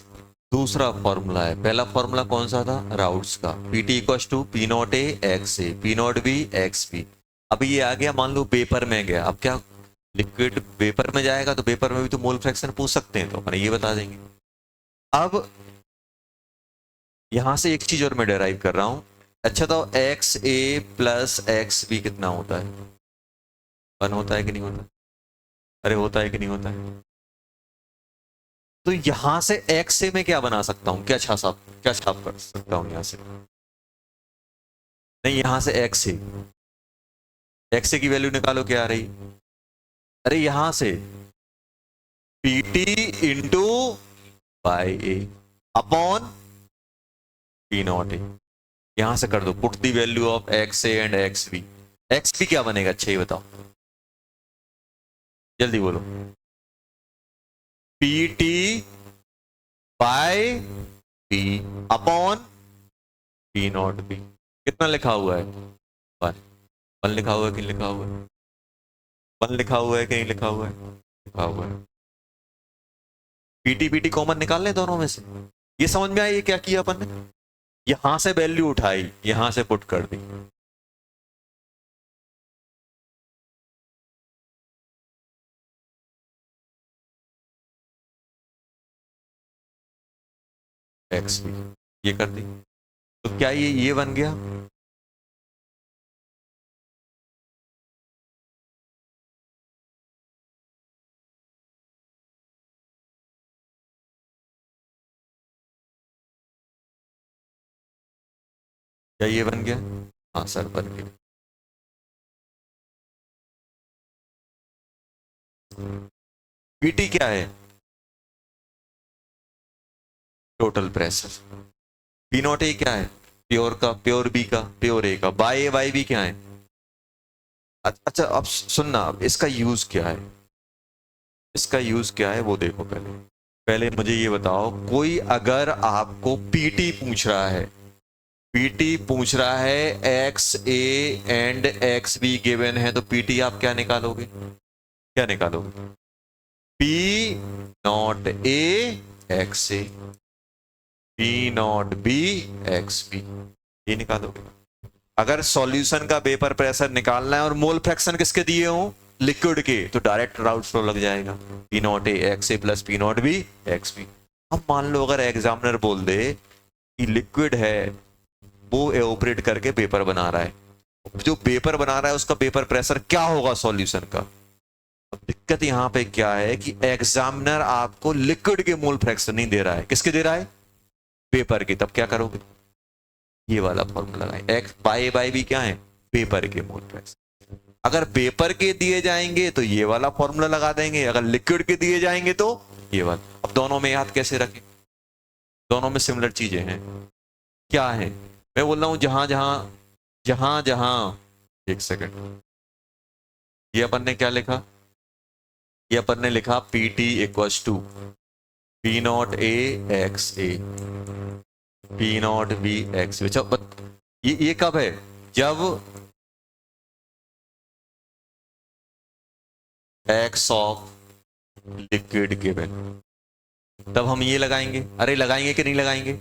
दूसरा फॉर्मूला है। पहला फॉर्मूला कौन सा था? राउट्स का, P T equal to P not A X A P not B X B. अब ये आ गया, मान लो पेपर में गया, अब क्या लिक्विड वेपर में जाएगा तो वेपर में भी तो मोल फ्रैक्शन पूछ सकते हैं, तो अपन ये बता देंगे। अब यहां से एक चीज और मैं डेराइव कर रहा हूं। अच्छा तो X A plus x B कितना होता है? 1 होता है कि नहीं होता? अरे होता है कि नहीं होता है? तो यहां से एक्स से मैं क्या बना सकता हूं? क्या छाप कर सकता हूं यहां से? नहीं, यहां से एक्स से की वैल्यू निकालो, क्या आ रही? अरे यहां से P T into by A upon P not A. यहां से कर दो, put the value of X A and X B. X B क्या बनेगा? अच्छा ये बताओ, जल्दी बोलो। P T by B upon P not B. कितना लिखा हुआ है? 1। 1 लिखा हुआ है कि नहीं लिखा हुआ है? 1 लिखा हुआ है कि नहीं लिखा हुआ है? लिखा हुआ है। पीटी पीटी कॉमन निकाल लें दोनों में से। ये समझ में आई ये क्या किया अपन ने? यहां से वैल्यू उठाई, यहां से पुट कर दी। एक्स बी ये कर दी, तो क्या ये बन गया? क्या ये बन गया? हाँ सर बन गया। पीटी क्या है? Total pressure. P not a क्या है? प्योर का, प्योर बी का, प्योर ए का। बाई ए बाई बी क्या है? अच्छा अब सुनना, अब इसका यूज क्या है? इसका यूज क्या है वो देखो। पहले पहले मुझे ये बताओ, कोई अगर आपको पीटी पूछ रहा है, पीटी पूछ रहा है, X A and X B given है, तो पीटी आप क्या निकालोगे? क्या निकालोगे? P not A X A P not B X B, ये निकालोगे। अगर सॉल्यूशन का वेपर प्रेशर निकालना है और मोल फ्रैक्शन किसके दिए हो, लिक्विड के, तो डायरेक्ट राउट फ्लो लग जाएगा, P not A X A plus P not B X B. अब मान लो अगर एग्जामिनर बोल दे कि लिक्विड है वो एवोपरेट करके वेपर बना रहा है, जो वेपर बना रहा है उसका वेपर प्रेशर क्या होगा सॉल्यूशन का। अब दिक्कत यहां पे क्या है कि एग्जामिनर आपको लिक्विड के मोल फ्रैक्शन नहीं दे रहा है, किसके दे रहा है, वेपर के। तब क्या करोगे, ये वाला फॉर्मूला लगाए, एक्स बाई बाई भी क्या है, वेपर के मोल फ्रैक्शन। अगर वेपर के दिए जाएंगे तो ये वाला फॉर्मूला लगा देंगे, अगर लिक्विड के दिए जाएंगे तो ये वाला। अब दोनों में याद कैसे रखें, दोनों में सिमिलर चीजें हैं, क्या है, मैं बोल रहा हूं जहां जहां, एक सेकंड, ये अपन ने क्या लिखा, ये अपन ने लिखा P T equals to P not A X A P not B X. ये कब है, जब एक्स ऑफ लिक्विड गिवन, तब हम ये लगाएंगे, अरे लगाएंगे कि नहीं लगाएंगे।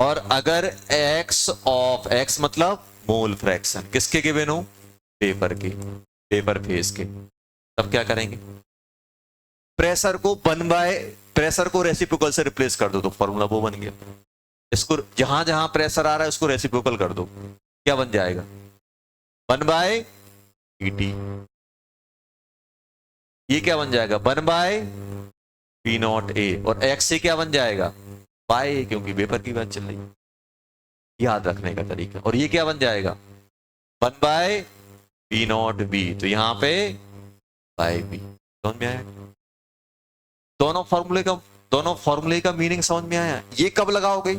और अगर एक्स ऑफ, एक्स मतलब मोल फ्रैक्शन, किसके गिवन हो, पेपर के, पेपर फेज के, तब क्या करेंगे, प्रेशर को वन बाय, प्रेशर को रेसिप्रोकल से रिप्लेस कर दो, तो फॉर्मूला वो बन गया। इसको जहां जहां प्रेशर आ रहा है उसको रेसिप्रोकल कर दो, क्या बन जाएगा, वन बाय पीटी। ये क्या बन जाएगा, one by P not a, और एक्स से क्या बन जाएगा, बाय, क्योंकि वेपर की बात चल रही है, याद रखने का तरीका। और ये क्या बन जाएगा, one by P not be, तो यहां पे बाय बी। समझ में आया, दोनों फॉर्मूले का मीनिंग समझ में आया। ये कब लगाओगे,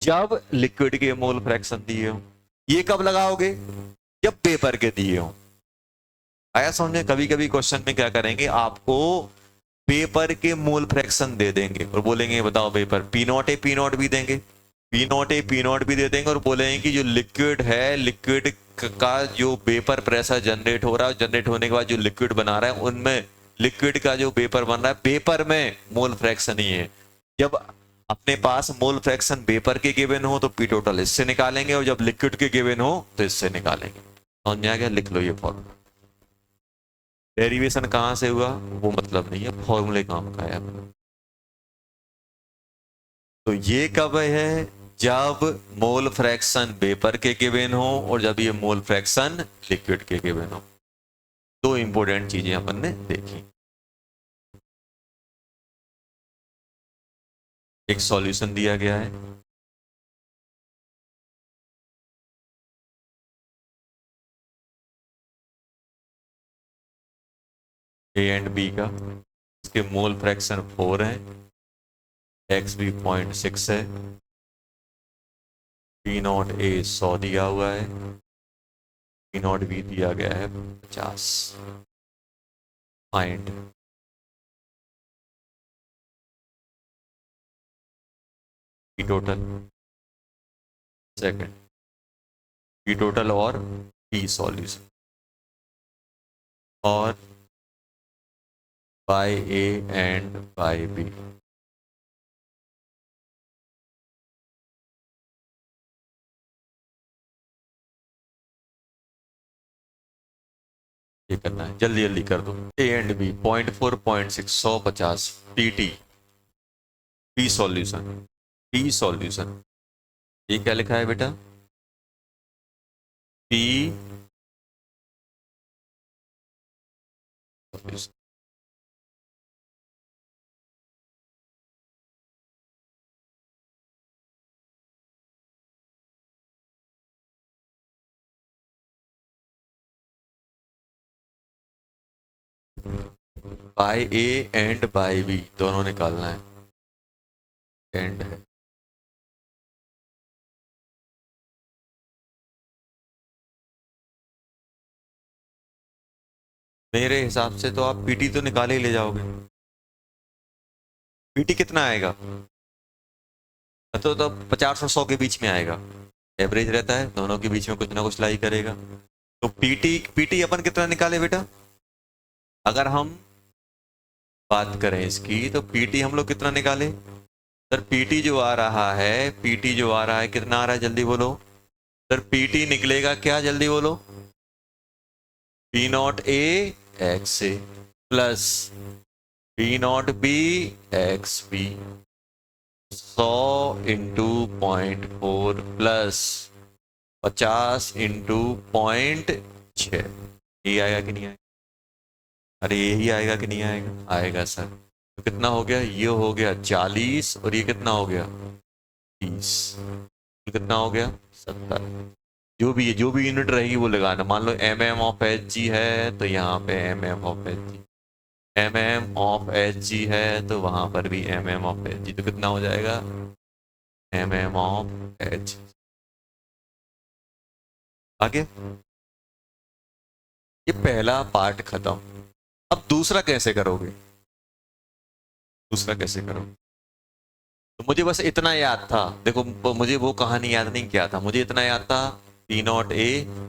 जब लिक्विड के मोल फ्रैक्शन दिए हो। ये कब लगाओगे, जब पेपर के दिए हो। आया समझ में। कभी कभी क्वेश्चन में क्या करेंगे, आपको पेपर के मोल फ्रैक्शन दे देंगे और बोलेंगे बताओ paper, P not A P not B देंगे, P not A P not B दे देंगे, और बोलेंगे कि जो लिक्विड है, लिक्विड का जो वेपर प्रेशर जनरेट हो रहा है, जनरेट होने के बाद जो लिक्विड बना रहा है, उनमें लिक्विड का जो वेपर बन रहा है, पेपर में मोल फ्रैक्शन ही है। जब अपने पास मोल फ्रैक्शन वेपर के गिवन हो तो पी टोटल इससे निकालेंगे, और जब लिक्विड के गिवन हो तो इससे निकालेंगे। समझ में आ गया, लिख लो ये फॉर्मूला। डेरिवेशन कहां से हुआ वो मतलब नहीं है, फॉर्मूले काम का है। तो ये कब है, जब मोल फ्रैक्शन वेपर के गिवन हो और जब ये मोल फ्रैक्शन लिक्विड के गिवन हो। दो इंपॉर्टेंट चीजें अपन ने देखी। एक सॉल्यूशन दिया गया है, ए एंड बी का, इसके मोल फ्रैक्शन 4 है, एक्स भी 0.6 है, पी नॉट ए 100 दिया हुआ है, पी नॉट बी दिया गया है 50। Find P total, second P total और पी सॉल्यूशन, और Y A and bye B. ये करना है, जल्दी जल्दी कर दो। A and B 0.4 0.6 150 PT, P solution, P solution. ये क्या लिखा है बेटा, P solution. Y A and bye B दोनों निकालना है, एंड है। मेरे हिसाब से तो आप पीटी तो निकाले ही ले जाओगे। पीटी कितना आएगा, तो 50 और 100 के बीच में आएगा, एवरेज रहता है, दोनों के बीच में कुछ ना कुछ लाई करेगा। तो पीटी पीटी अपन कितना निकाले बेटा, अगर हम बात करें इसकी तो पीटी हम लोग कितना निकाले सर, पीटी जो आ रहा है, पीटी जो आ रहा है कितना आ रहा है जल्दी बोलो सर पीटी निकलेगा क्या, जल्दी बोलो। P not A X A plus P not B X B 100 into 0.4 plus 50 into 0.6। ये आएगा कि नहीं आएगा? अरे यही आएगा कि नहीं आएगा? आएगा सर। तो कितना हो गया, ये हो गया 40 और ये कितना हो गया 30। तो कितना हो गया 70। जो भी है, जो भी यूनिट रहेगी वो लगाना। मान लो M M of H G है तो यहाँ पे M M of H G, M M of H G है तो वहां पर भी M M of H G. तो कितना हो जाएगा एम एम ऑफ एच। आगे ये पहला पार्ट खत्म। अब दूसरा कैसे करोगे, दूसरा कैसे करोगे? तो मुझे बस इतना याद था, देखो मुझे वो कहानी याद नहीं किया था, मुझे इतना याद था P not A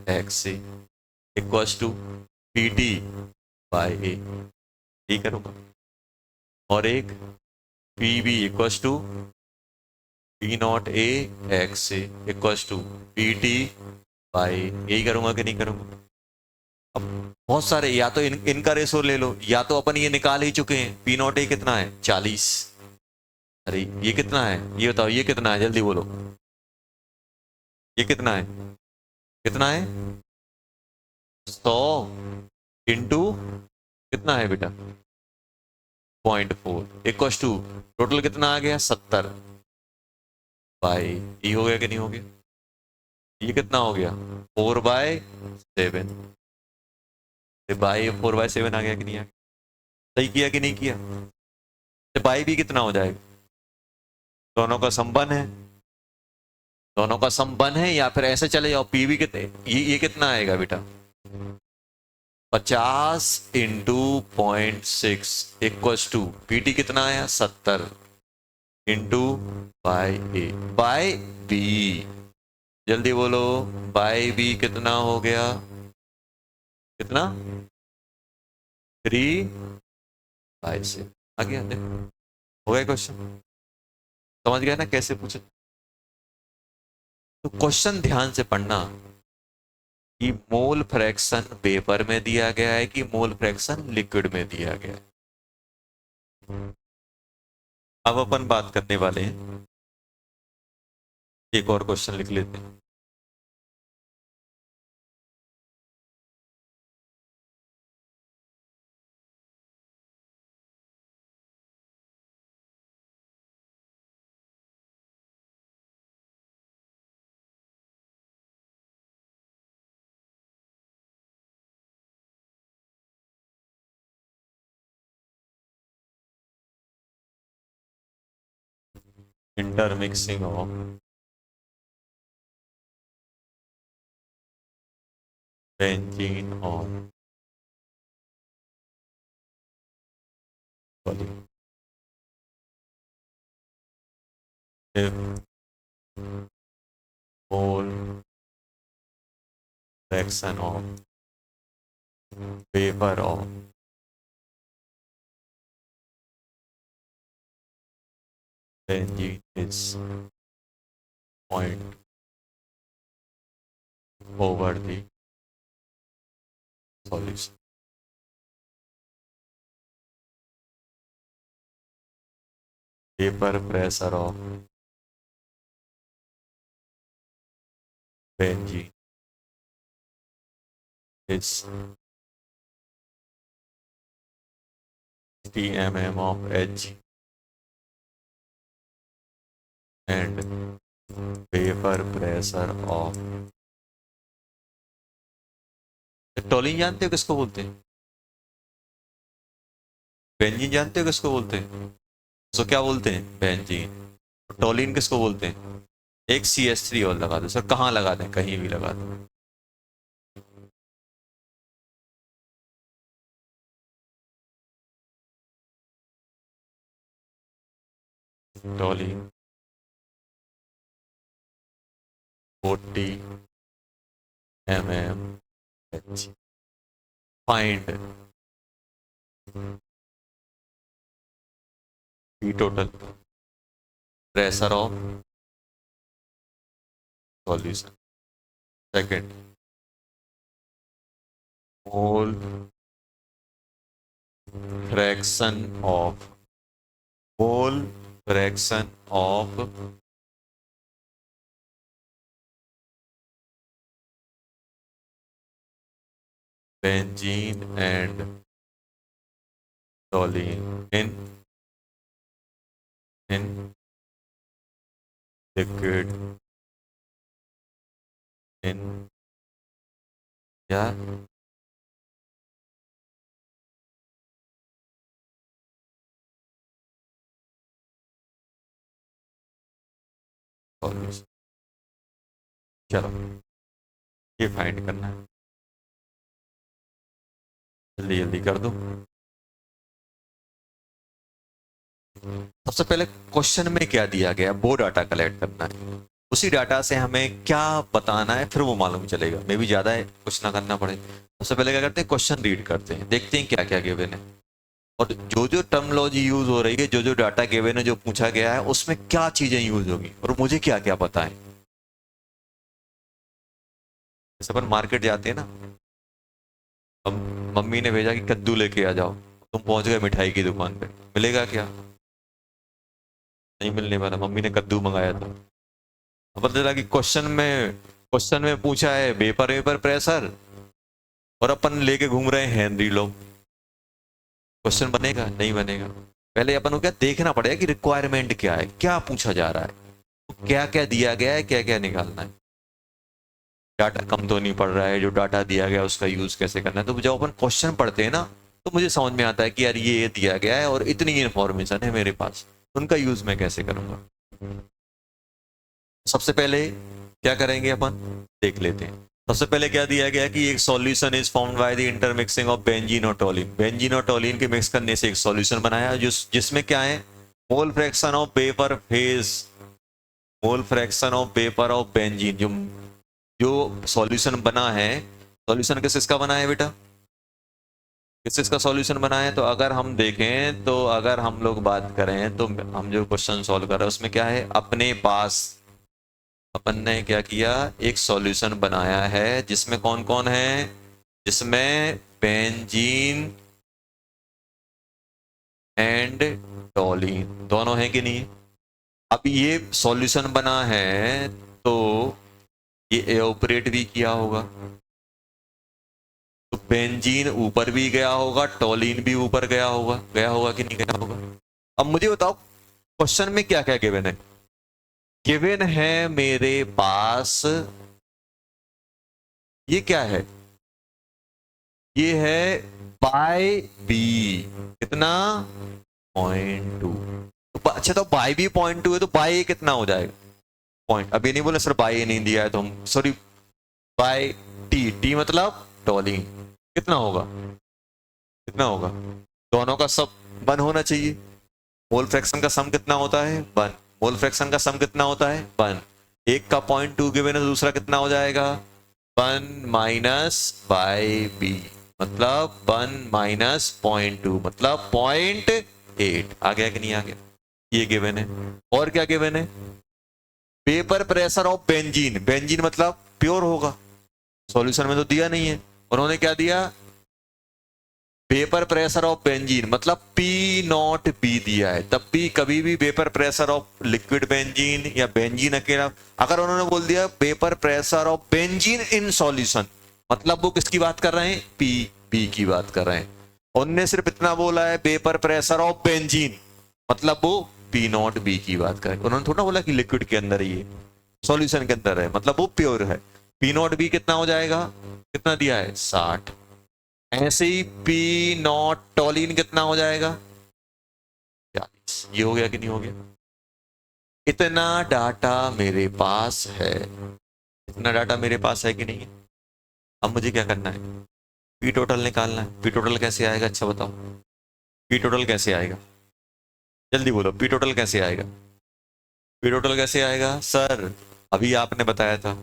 X C equals to P T by A, ये करूंगा। और एक P B equals to P not A X C equals to P T by, यही करूंगा कि नहीं करूंगा? अब बहुत सारे, या तो इनका रेशो ले लो, या तो अपन ये निकाल ही चुके हैं। पी नॉट ए कितना है 40। अरे ये कितना है, ये बताओ ये कितना है, जल्दी बोलो। ये कितना है, कितना है 100 इंटू कितना है बेटा 0.4 इक्वस टू टोटल कितना आ गया 70 बाई, ये हो गया कि नहीं हो गया? ये कितना हो गया 4/7, बाई 4/7 आ गया कि नहीं आ गया? सही किया कि नहीं किया? तो बाई भी कितना हो जाएगा, दोनों का संबंध है, दोनों का संबंध है। या फिर ऐसे चले जाओ, पी भी कितने, ये कितना आएगा बेटा 50 into 0.6 equals to P T कितना आया 70 into by A Y B, जल्दी बोलो बाई बी कितना हो गया, कितना 3/6 आ गया। हो गया क्वेश्चन, समझ गया ना कैसे पूछे? तो क्वेश्चन ध्यान से पढ़ना कि मोल फ्रैक्शन पेपर में दिया गया है कि मोल फ्रैक्शन लिक्विड में दिया गया है। अब अपन बात करने वाले हैं, एक और क्वेश्चन लिख लेते हैं। इंटरमिक्सिंग ऑफ बेंजीन और polymer if mole fraction of vapor of benzene is point over the solution. Vapor pressure of benzene is 60 mm of H and vapor pressure of, toluene जानते हो किसको बोलते हैं? बेंजीन जानते हो किसको बोलते हैं? उसको क्या बोलते हैं बेंजीन। टोलिन किसको बोलते हैं? एक CH3 और लगा दो सर, कहाँ लगा दें, कहीं भी लगा दो। Toluene 40 mm H। Find P total pressure of solution। Second, mole fraction of, mole fraction of benzene and टोलीन in liquid in या सॉल्यूशन। चलो ये फाइंड करना है, जल्दी जल्दी कर दो। सबसे पहले क्वेश्चन में क्या दिया गया वो डाटा कलेक्ट करना है, उसी डाटा से हमें क्या बताना है फिर वो मालूम चलेगा, मे भी ज्यादा है कुछ ना करना पड़े। सबसे पहले क्या करते हैं, क्वेश्चन रीड करते हैं, देखते हैं क्या क्या गिवन है और जो जो टर्मोलॉजी यूज हो रही है, जो जो डाटा गिवन है, जो पूछा गया है उसमें क्या चीजें यूज होगी और मुझे क्या क्या पता है। जैसे अपन मार्केट जाते हैं ना, हम मम्मी ने भेजा कि कद्दू लेके आ जाओ, तुम पहुंच गए मिठाई की दुकान पे, मिलेगा क्या? नहीं मिलने वाला, मम्मी ने कद्दू मंगाया था। अब पता चला कि क्वेश्चन में पूछा है वेपर वेपर प्रेशर और अपन लेके घूम रहे हैं हेनरी लोग, क्वेश्चन बनेगा? नहीं बनेगा। पहले अपन को क्या देखना पड़ेगा कि रिक्वायरमेंट क्या है, क्या पूछा जा रहा है, तो क्या क्या दिया गया है, क्या क्या निकालना है। डाटा कम तो नहीं पड़ रहा है, जो डाटा दिया गया उसका यूज कैसे करना है। तो जब अपन क्वेश्चन पढ़ते हैं ना तो मुझे समझ में आता है कि यार ये दिया गया है और इतनी इंफॉर्मेशन है मेरे पास, उनका यूज मैं कैसे करूंगा। सबसे पहले क्या करेंगे अपन, देख लेते हैं। सबसे पहले क्या दिया गया कि एक solution is formed by the intermixing of benzene और टोलिन, बेंजीन और टोलिन के मिक्स करने से एक सॉल्यूशन बनाया जिसमें क्या है, mole fraction of vapour phase, mole fraction of vapour of benzene. जो जो सॉल्यूशन बना है, सॉल्यूशन किस किसका बना है बेटा, किस किसका सॉल्यूशन बना है? तो अगर हम देखें, तो अगर हम लोग बात करें तो हम जो क्वेश्चन सॉल्व कर रहे हैं उसमें क्या है, अपने पास अपन ने क्या किया, एक सॉल्यूशन बनाया है जिसमें कौन कौन है, जिसमें बेंजीन एंड टोलीन दोनों है कि नहीं। अब ये सॉल्यूशन बना है तो ये एओपरेट भी किया होगा, तो बेंजीन ऊपर भी गया होगा, टोलीन भी ऊपर गया होगा कि नहीं गया होगा। अब मुझे बताओ क्वेश्चन में क्या क्या गिवन है। गिवन है मेरे पास, ये क्या है, ये है बाय बी, कितना, 0.2। अच्छा तो बाय बी 0.2 है तो बाय ए कितना हो जाएगा, पॉइंट। अभी नहीं बोले सर बाय ए नहीं दिया है तो हम सॉरी, बाय टी, टी मतलब टोलिंग, कितना होगा, कितना होगा, दोनों का सब 1 होना चाहिए। मोल फ्रैक्शन का सम कितना होता है, 1। मोल फ्रैक्शन का सम कितना होता है, 1। एक का 0.2 गिवन है तो दूसरा कितना हो जाएगा, 1 माइनस बाय बी, मतलब 1 माइनस 0.2 मतलब 0.8। आ गया कि नहीं आ गया, ये गिवन है। और क्या गिवन है, paper pressure of benzene, benzene मतलब प्योर होगा, सॉल्यूशन में तो दिया नहीं है। उन्होंने क्या दिया, वेपर प्रेशर ऑफ बेंजीन मतलब पी नॉट बी दिया है। तब भी कभी भी vapour pressure of liquid benzene या बेंजीन अकेला, अगर उन्होंने बोल दिया vapour pressure of benzene in solution, मतलब वो किसकी बात कर रहे हैं, पी बी की बात कर रहे हैं। उनने सिर्फ इतना बोला है वेपर प्रेशर ऑफ बेंजीन, मतलब वो पी नॉट बी की बात करें। उन्होंने थोड़ा बोला कि लिक्विड के अंदर ही है, सॉल्यूशन के अंदर है, मतलब वो प्योर है। पी नॉट बी कितना हो जाएगा, कितना दिया है, 60। ऐसे ही पी नॉट टोलिन कितना हो जाएगा, 40। ये हो गया कि नहीं हो गया। इतना डाटा मेरे पास है, इतना डाटा मेरे पास है कि नहीं है। अब मुझे क्या करना है, पी टोटल निकालना है। पी टोटल कैसे आएगा, अच्छा बताओ, पी टोटल कैसे आएगा, जल्दी बोलो, पी टोटल कैसे आएगा, पी टोटल कैसे आएगा सर, अभी आपने बताया था।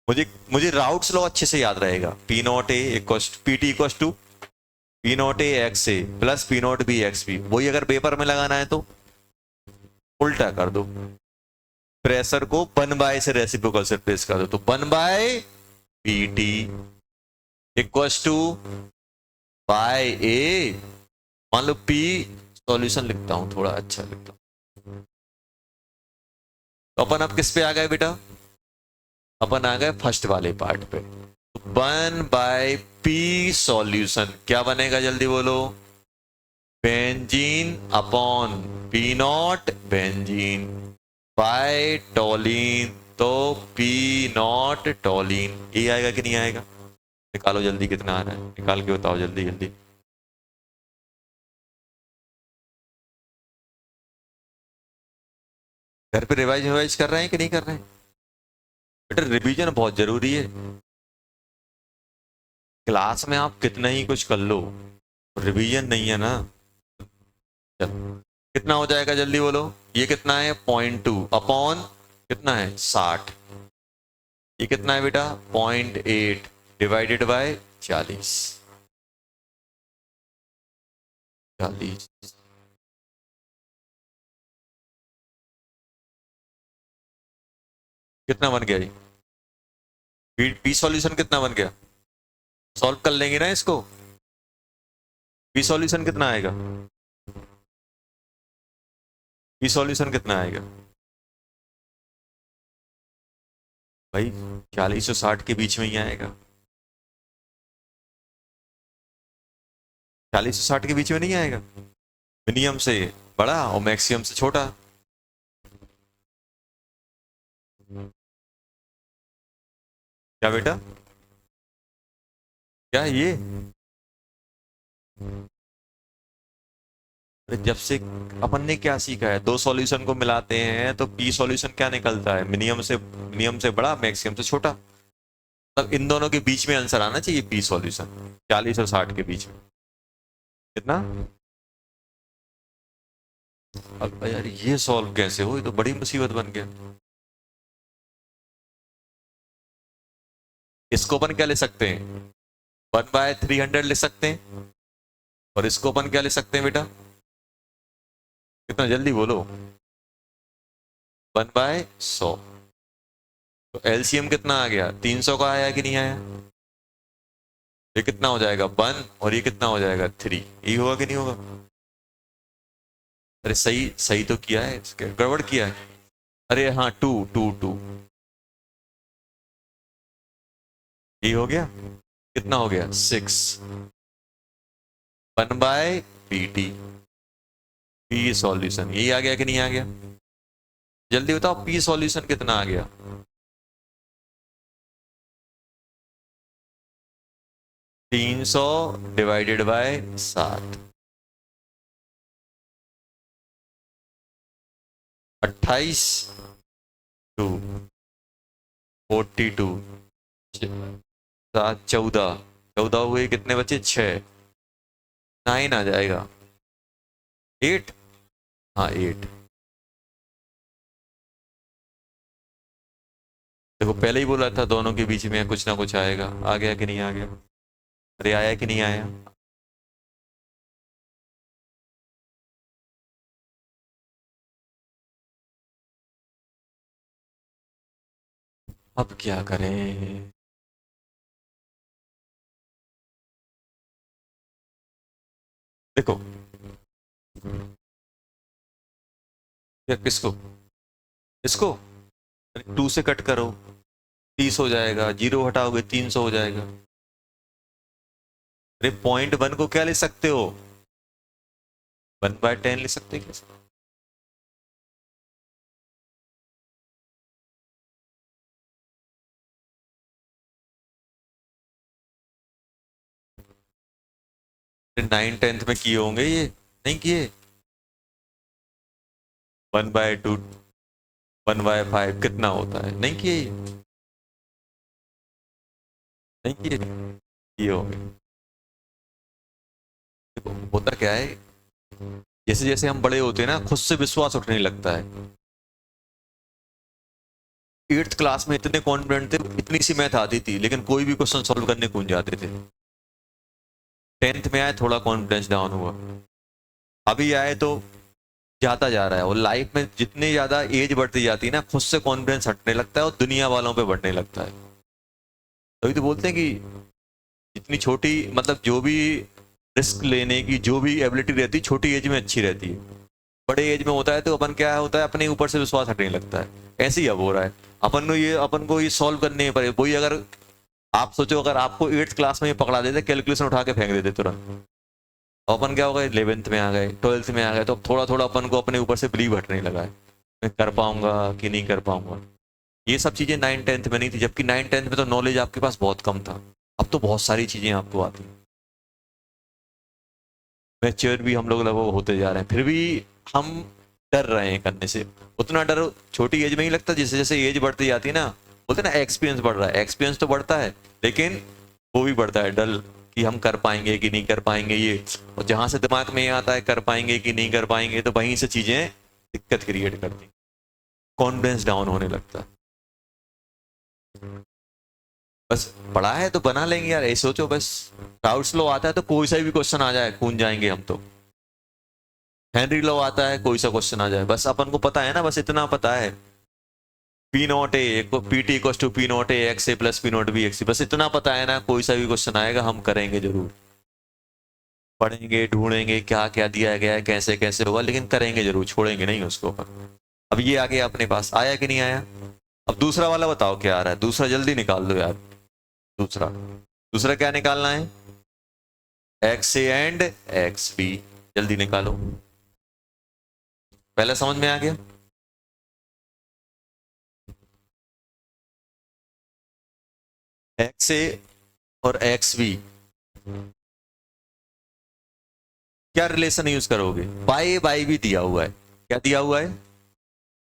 मुझे मुझे राउट्स लॉ अच्छे से याद रहेगा, P not A equal P T equal to P not A X A plus P not B X B. वही अगर पेपर में लगाना है तो उल्टा कर दो, प्रेशर को 1 बाय से रेसिप्रोकल से प्लेस कर दो, तो 1 by P T equals to by A. मान लो पी, सॉल्यूशन लिखता हूं थोड़ा अच्छा लिखता हूं। तो अपन अब किस पे आ गए बेटा? अपन आ गए फर्स्ट वाले पार्ट पे। 1/p सॉल्यूशन क्या बनेगा जल्दी बोलो? Benzene upon P naught benzene Y toluene, तो पी नॉट टोलीन। ये आएगा कि नहीं आएगा? निकालो जल्दी, कितना आ रहा है निकाल के बताओ जल्दी जल्दी। घर पे रिवाइज रिवाइज कर रहे हैं कि नहीं कर रहे हैं? बेटा रिवीजन बहुत जरूरी है। क्लास में आप कितना ही कुछ कर लो, रिवीजन नहीं है ना। चलो कितना हो जाएगा जल्दी बोलो? ये कितना है? 0.2 अपॉन कितना है? 60। ये कितना है बेटा? 0.8 डिवाइडेड बाय 40। 40 कितना बन गया? ये पी सॉल्यूशन कितना बन गया? सॉल्व कर लेंगे ना इसको। पी सॉल्यूशन कितना आएगा? पी सॉल्यूशन कितना आएगा भाई? 40 और 60 के बीच में ही आएगा। 40 और 60 के बीच में नहीं आएगा। मिनिमम से बड़ा और मैक्सिमम से छोटा। क्या बेटा? क्या ये? अरे जब से अपन ने क्या सीखा है, दो सॉल्यूशन को मिलाते हैं तो पी सॉल्यूशन क्या निकलता है? मिनिमम से बड़ा, मैक्सिमम से छोटा। तब इन दोनों के बीच में आंसर आना चाहिए पी सॉल्यूशन, 40 और 60 के बीच में। कितना? अब यार ये सॉल्व कैसे हो? ये तो बड़ी मुसीबत बन गया। इसको अपन क्या ले सकते हैं? 1/300 ले सकते हैं। और इसको अपन क्या ले सकते हैं बेटा? कितना जल्दी बोलो? 1/100। तो एलसीएम कितना आ गया? 300 का आया कि नहीं आया? ये कितना हो जाएगा? 1 और ये कितना हो जाएगा? 3। ये होगा कि नहीं होगा? अरे सही सही तो किया है, गड़बड़ किया है। अरे हाँ, 2 2 2। ये हो गया। कितना हो गया? 6। 1/pt P solution. यही आ गया कि नहीं आ गया? जल्दी बताओ पी सॉल्यूशन कितना आ गया? 300 डिवाइडेड बाय 7। 28 2 42 7 14 14 हुए, कितने बचे? 6। 9 आ जाएगा। 8। हाँ 8। देखो पहले ही बोला था दोनों के बीच में कुछ ना कुछ आएगा। आ गया कि नहीं आ गया? अरे आया कि नहीं आया? अब क्या करें? देखो या किसको? इसको 2 से कट करो, 30 हो जाएगा। 0 हटाओगे 300 हो जाएगा। अरे 0.1 को क्या ले सकते हो? 1/10 ले सकते हैं क्या? 9/10 में किए होंगे ये, नहीं किए? 1/2 1/5 कितना होता है? नहीं किए ये? नहीं किए? किए होंगे। देखो होता क्या है, जैसे जैसे हम बड़े होते हैं ना, खुद से विश्वास उठने लगता है। 8th क्लास में इतने कॉन्फिडेंट थे, इतनी सी मैथ आती थी, लेकिन कोई भी क्वेश्चन सॉल्व करने कूद जाते थे। 10th में आए थोड़ा कॉन्फिडेंस डाउन हुआ। अभी आए तो जाता जा रहा है। और लाइफ में जितनी ज्यादा एज बढ़ती जाती है ना, खुद से कॉन्फिडेंस हटने लगता है और दुनिया वालों पे बढ़ने लगता है। तभी तो बोलते हैं कि इतनी छोटी, मतलब जो भी रिस्क लेने की जो भी एबिलिटी रहती है छोटी एज में अच्छी रहती है। बड़े एज में होता है तो अपन क्या होता है, अपने ऊपर से विश्वास हटने लगता है। ऐसे ही अब हो रहा है। अपन को ये सॉल्व करने पर वही, अगर आप सोचो अगर आपको 8th क्लास में ये पकड़ा देते, कैलकुलेशन उठा के फेंक देते तुरंत, तो अपन क्या हो गए, 11th में आ गए, 12th में आ गए, तो अब थोड़ा थोड़ा अपन को अपने ऊपर से बिलीव हटने लगा है, मैं कर पाऊंगा कि नहीं कर पाऊंगा। ये सब चीजें 9th-10th में नहीं थी, जबकि 9th-10th में तो नॉलेज आपके पास बहुत कम था। अब तो बहुत सारी चीजें आपको आती हैं। मैच्योर भी हम लोग लगभग होते जा रहे हैं, फिर भी हम डर रहे हैं करने से। उतना डर छोटी एज में ही लगता, जैसे जैसे एज बढ़ती जाती है ना, बोलते हैं ना एक्सपीरियंस बढ़ रहा है, एक्सपीरियंस तो बढ़ता है, लेकिन वो भी बढ़ता है डर, कि हम कर पाएंगे कि नहीं कर पाएंगे ये। और जहां से दिमाग में ये आता है कर पाएंगे कि नहीं कर पाएंगे, तो वहीं से चीजें दिक्कत क्रिएट करती, कॉन्फिडेंस डाउन होने लगता है। बस पढ़ा है तो बना लेंगे यार, ऐसे सोचो बस। राउट्स लॉ आता है तो कोई सा भी क्वेश्चन आ जाए कूद जाएंगे हम तो। हेनरी लॉ आता है, कोई सा क्वेश्चन आ जाए, बस अपन को पता है ना, बस इतना पता है, P not A P T equal to P not A X A plus P not B X, बस इतना पता है ना, कोई सा भी क्वेश्चन आएगा हम करेंगे जरूर। पढ़ेंगे, ढूंढेंगे क्या क्या दिया गया है, कैसे कैसे होगा, लेकिन करेंगे जरूर, छोड़ेंगे नहीं उसको अपन। अब ये आ गया अपने पास, आया कि नहीं आया। अब दूसरा वाला बताओ क्या आ रहा है, दूसरा जल्दी निकाल दो यार। दूसरा दूसरा क्या निकालना है, X A and X B, जल्दी निकालो। पहले समझ में आ गया। एक्स ए और एक्स बी, क्या रिलेशन यूज करोगे, बाय ए बाय बी दिया हुआ है, क्या दिया हुआ है,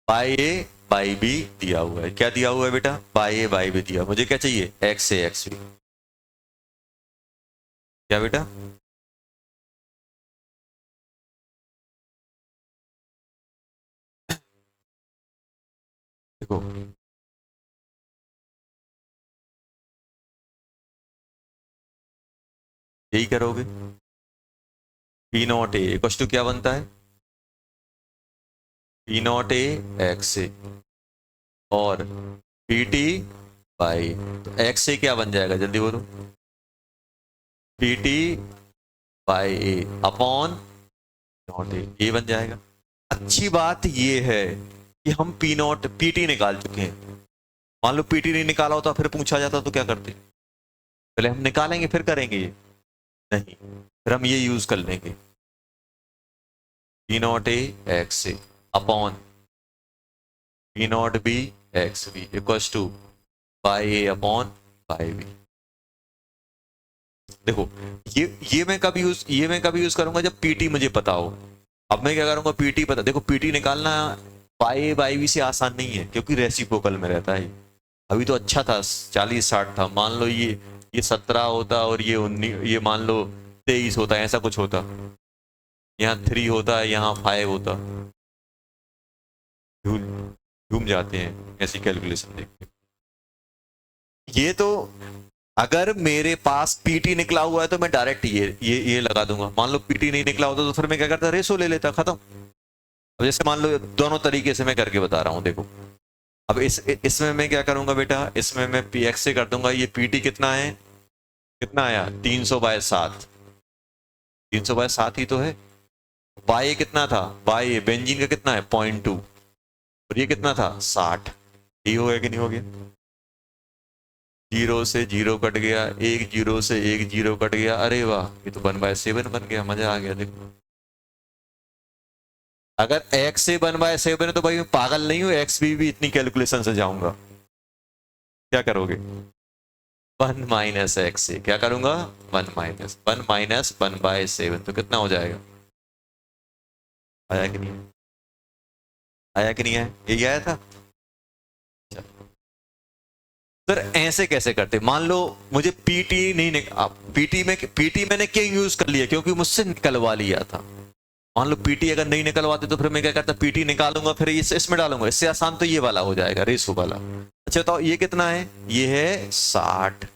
बाय ए बाय बी दिया हुआ है, क्या दिया हुआ है बेटा, बाय ए बाय बी दिया, मुझे क्या चाहिए, एक्स ए एक्स बी, क्या बेटा। देखो यही करोगे, P not A equal to क्या बनता है, P not A X A और पी टी बाई, तो एक्स ए क्या बन जाएगा जल्दी बोलो, P T by A upon naught A, ये बन जाएगा। अच्छी बात ये है कि हम पी नॉट पी टी निकाल चुके हैं। मान लो पी टी नहीं निकाला होता, फिर पूछा जाता तो क्या करते, पहले हम निकालेंगे फिर करेंगे ये, नहीं, फिर हम ये यूज कर लेंगे, P not A X A upon P not B X B equals to Y A upon Y B. देखो ये मैं कभी यूज करूंगा जब पीटी मुझे पता हो। अब मैं क्या करूंगा, पीटी पता, देखो पीटी निकालना बाई ए बाई बी से आसान नहीं है, क्योंकि रेसिप्रोकल में रहता है। अभी तो अच्छा था, 40-60 था, मान लो ये 17 होता और ये 19, ये मान लो 23 होता, ऐसा कुछ होता, यहाँ 3 होता है, यहाँ 5 होता, झूम झूम जाते हैं ऐसी कैलकुलेशन देख के। ये तो अगर मेरे पास पीटी निकला हुआ है तो मैं डायरेक्ट ये लगा दूंगा। मान लो पीटी नहीं निकला होता तो फिर मैं क्या करता, रेशो ले लेता, खत्म। अब जैसे मान लो दोनों तरीके से मैं करके बता रहा हूँ, देखो। अब इसमें मैं क्या करूंगा बेटा, इसमें मैं पी एक्स से कर दूंगा, ये पीटी कितना है, कितना आया 300/7, 300/7 ही तो है। बाई कितना था, बाई बेंजीन का कितना है 0.2, और ये कितना था 60, ये हो गया कि नहीं हो गया, जीरो से जीरो कट गया, एक जीरो से एक जीरो कट गया, अरे वाह, ये तो 1/7 बन गया, मजा आ गया। देखो अगर x से 1/7 है तो भाई मैं पागल नहीं हूं, एक्स भी इतनी कैलकुलेशन से जाऊंगा। क्या करोगे, 1 - x से क्या करूंगा, 1 - 1/7, तो कितना हो जाएगा, आया कि नहीं, आया कि नहीं है, यही आया था। सर ऐसे कैसे करते, मान लो मुझे पीटी नहीं पीटी मैंने क्यों यूज कर लिया, क्योंकि मुझसे निकलवा लिया था। मान लो पीटी अगर नहीं निकलवाते तो फिर मैं क्या करता, पीटी निकालूंगा फिर इसमें डालूंगा, इससे आसान तो ये वाला हो जाएगा, रेसो वाला। अच्छा तो ये कितना है, ये है 60,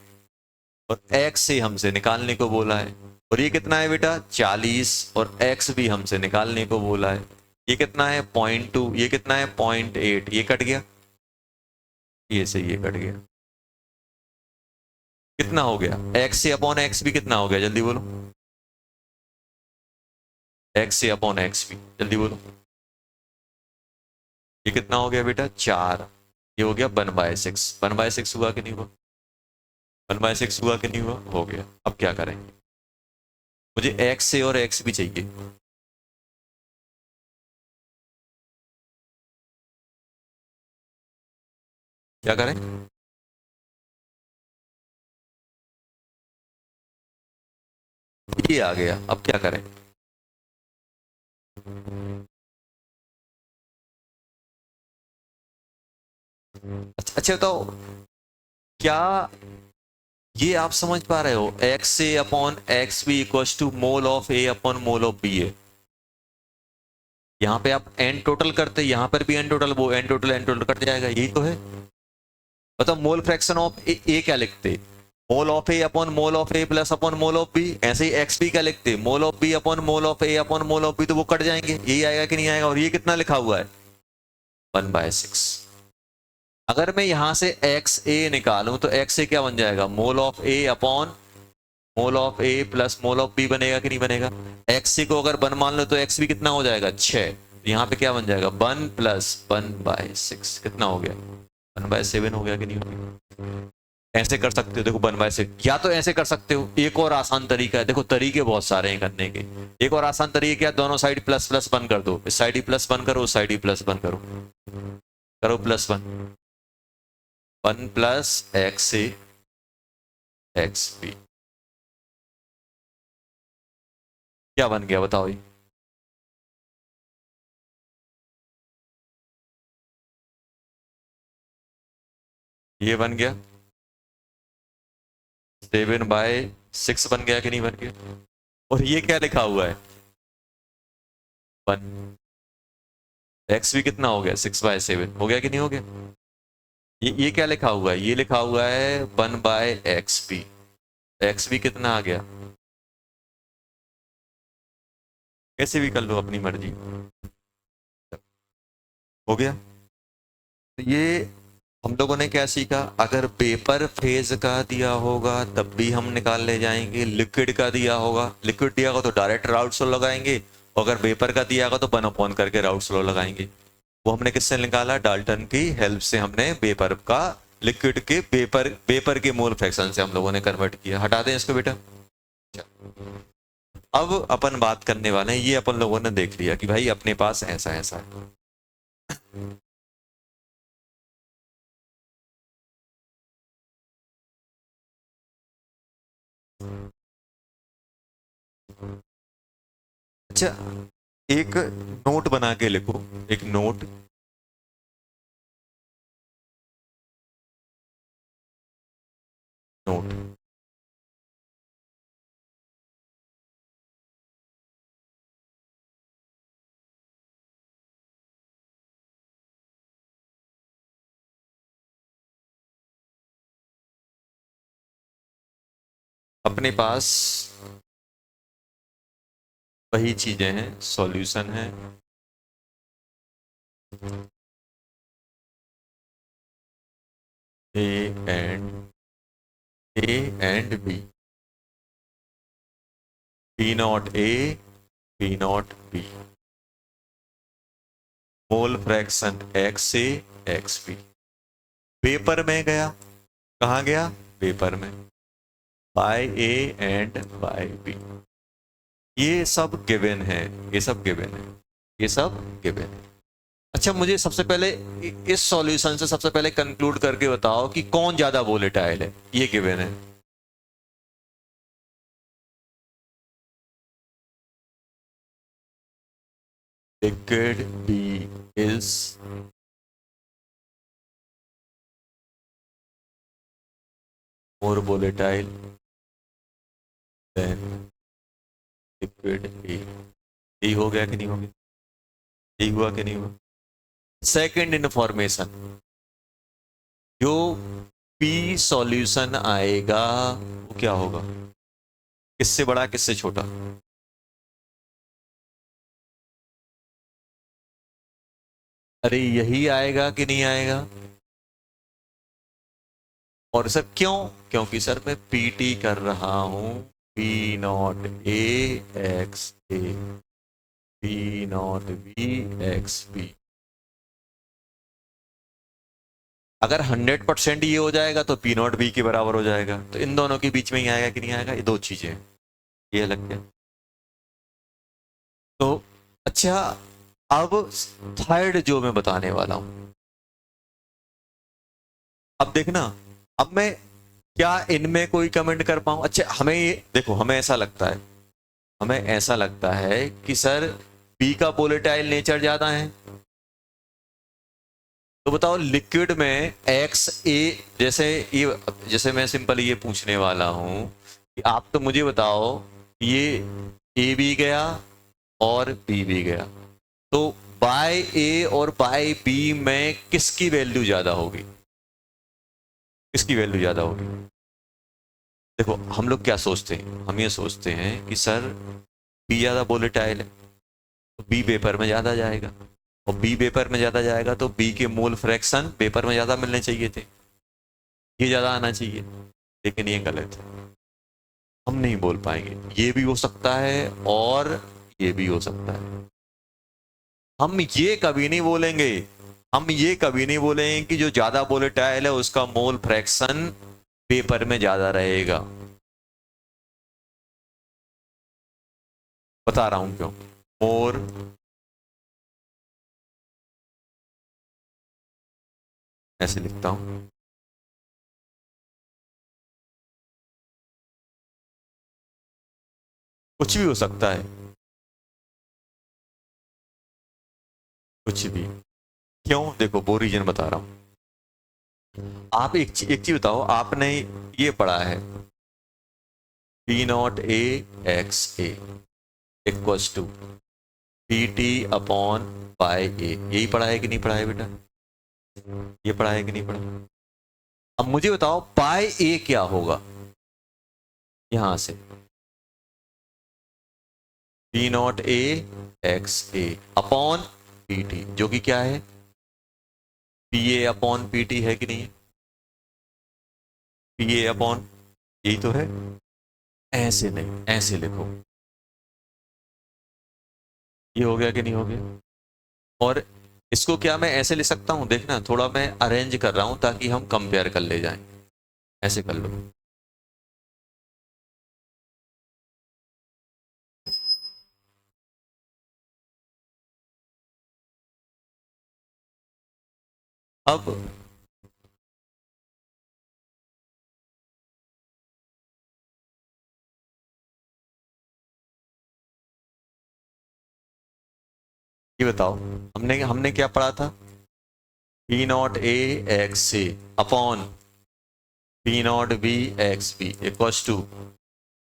और एक्स से हमसे निकालने को बोला है, और ये कितना है बेटा 40, और एक्स भी हमसे निकालने को बोला है। ये कितना है 0.2, ये कितना है 0.8, ये कट गया, ये से ये कट गया, कितना हो गया? एक्स से अपॉन एक्स भी कितना हो गया, जल्दी बोलो। एक्स से अपॉन एक्स भी, जल्दी बोलो। ये कितना हो गया बेटा? 4। ये हो गया 1/6। 1/6 हुआ कि नहीं हुआ? 1/6 हुआ कि नहीं हुआ? हो गया। अब क्या करेंगे? मुझे एक्स से और एक्स भी चाहिए। क्या करें? ये आ गया, अब क्या करें? अच्छा अच्छा बताओ, क्या ये आप समझ पा रहे हो? एक्स से upon X B equal to mole of A upon mole of B है। यहाँ पे आप एन टोटल करते, यहाँ पर भी एन टोटल, वो एन टोटल कट जाएगा, यही तो है। बताओ मोल फ्रैक्शन ऑफ ए क्या लिखते? Mole of A upon mole of A plus upon mole of B. ऐसे ही एक्स बी क्या लिखते? Mole of B upon mole of A upon mole of B, तो वो कट जाएंगे, यही आएगा कि नहीं आएगा? और ये कितना लिखा हुआ है? 1/6। अगर मैं यहां से एक्स ए निकालूं तो एक्स ए क्या बन जाएगा? Mole of A upon mole of A plus mole of B बनेगा कि नहीं बनेगा? एक्स सी को अगर 1 मान लो तो एक्स बी कितना हो जाएगा? 6। यहाँ पे क्या बन जाएगा? 1 प्लस 1/6 कितना हो गया? 1/7 हो गया कि नहीं हो गया? ऐसे कर सकते हो, देखो 1/6, या तो ऐसे कर सकते हो। एक और आसान तरीका है, देखो तरीके बहुत सारे हैं करने के। एक और आसान तरीका क्या? दोनों साइड प्लस प्लस 1 कर दो, इस साइड ही प्लस 1 करो, उस साइड ही प्लस 1 करो। करो प्लस 1। 1 प्लस एक्स ए एक्स बी, क्या बन गया बताओ? ये बन गया 7/6 बन गया कि नहीं बन गया? और ये क्या लिखा हुआ है? 1। एक्स भी कितना हो गया? 6/7 हो गया कि नहीं हो गया? ये क्या लिखा हुआ है? ये लिखा हुआ है 1/XB। एक्स भी कितना आ गया? कैसे भी कर लो, अपनी मर्जी। हो गया। तो ये हम लोगों ने क्या सीखा? अगर पेपर फेज का दिया होगा तब भी हम निकाल ले जाएंगे, लिक्विड का दिया होगा, लिक्विड दिया होगा तो डायरेक्ट राउट स्लो लगाएंगे, और अगर पेपर का दिया होगा तो 1/, करके राउट स्लो लगाएंगे। वो हमने किससे निकाला? डाल्टन की हेल्प से हमने पेपर का लिक्विड के पेपर के मोल फ्रैक्शन से हम लोगों ने कन्वर्ट किया। हटा दें इसको बेटा। अब अपन बात करने वाले हैं, ये अपन लोगों ने देख लिया कि भाई अपने पास ऐसा ऐसा है। अच्छा, एक नोट बना के लिखो, एक नोट। नोट अपने पास वही चीजें हैं, सॉल्यूशन है। A and A and B, P not A P not B, mole fraction X से एक्स बी। पेपर में गया, कहाँ गया? पेपर में। Y A and bye B. ये सब गिवन है, ये सब गिवन है, ये सब गिवन है। अच्छा, मुझे सबसे पहले इस सॉल्यूशन से सबसे पहले कंक्लूड करके बताओ कि कौन ज्यादा वोलेटाइल है। ये गिवन है। Liquid B is more volatile than liquid A. यही हो गया कि नहीं हो गया? यही हुआ कि नहीं हुआ? सेकंड इंफॉर्मेशन, जो पी सॉल्यूशन आएगा वो क्या होगा? किससे बड़ा किससे छोटा? अरे यही आएगा कि नहीं आएगा? और सर क्यों? क्योंकि सर मैं पीटी कर रहा हूं P not A X A, P not B X B. अगर 100% ये हो जाएगा तो पी नॉट बी के बराबर हो जाएगा, तो इन दोनों के बीच में ही आएगा कि नहीं आएगा? ये दो चीजें हैं, ये अलग है। तो अच्छा, अब थर्ड जो मैं बताने वाला हूं, अब देखना, अब मैं क्या इनमें कोई कमेंट कर पाऊं? अच्छा, हमें ये देखो, हमें ऐसा लगता है कि सर पी का वोलेटाइल नेचर ज्यादा है, तो बताओ लिक्विड में एक्स ए, जैसे मैं सिंपल ये पूछने वाला हूं कि आप तो मुझे बताओ, ये ए भी गया और बी भी गया, तो बाय ए और बाय बी में किसकी वैल्यू ज्यादा होगी? किसकी वैल्यू ज्यादा होगी? देखो हम लोग क्या सोचते हैं, हम ये सोचते हैं कि सर बी ज्यादा वोलेटाइल है तो बी पेपर में ज्यादा जाएगा, और बी पेपर में ज्यादा जाएगा तो बी के मोल फ्रैक्शन पेपर में ज्यादा मिलने चाहिए थे, ये ज्यादा आना चाहिए। लेकिन ये गलत है, हम नहीं बोल पाएंगे। ये भी हो सकता है और ये भी हो सकता है। हम ये कभी नहीं बोलेंगे, हम ये कभी नहीं बोलेंगे कि जो ज्यादा वोलेटाइल है उसका मोल फ्रैक्शन पेपर में ज्यादा रहेगा। बता रहा हूं क्यों। मोर ऐसे लिखता हूं, कुछ भी हो सकता है, कुछ भी। क्यों? देखो वो रीजन बता रहा हूं। आप एक चीज बताओ, आपने ये पढ़ा है P not A X A equals to P T upon by A, यही पढ़ा है कि नहीं पढ़ा है बेटा? ये पढ़ा है कि नहीं पढ़ा? अब मुझे बताओ बाय ए क्या होगा? यहां से P not A X A upon P T, जो कि क्या है? P A upon P T है कि नहीं? पी ए अपॉन, यही तो है। ऐसे नहीं, ऐसे लिखो, ये हो गया कि नहीं हो गया? और इसको क्या मैं ऐसे लिख सकता हूं? देखना, थोड़ा मैं अरेंज कर रहा हूं ताकि हम कंपेयर कर ले जाएं। ऐसे कर लो, अब ये बताओ, हमने हमने क्या पढ़ा था? P not A X C upon P not B X B equals to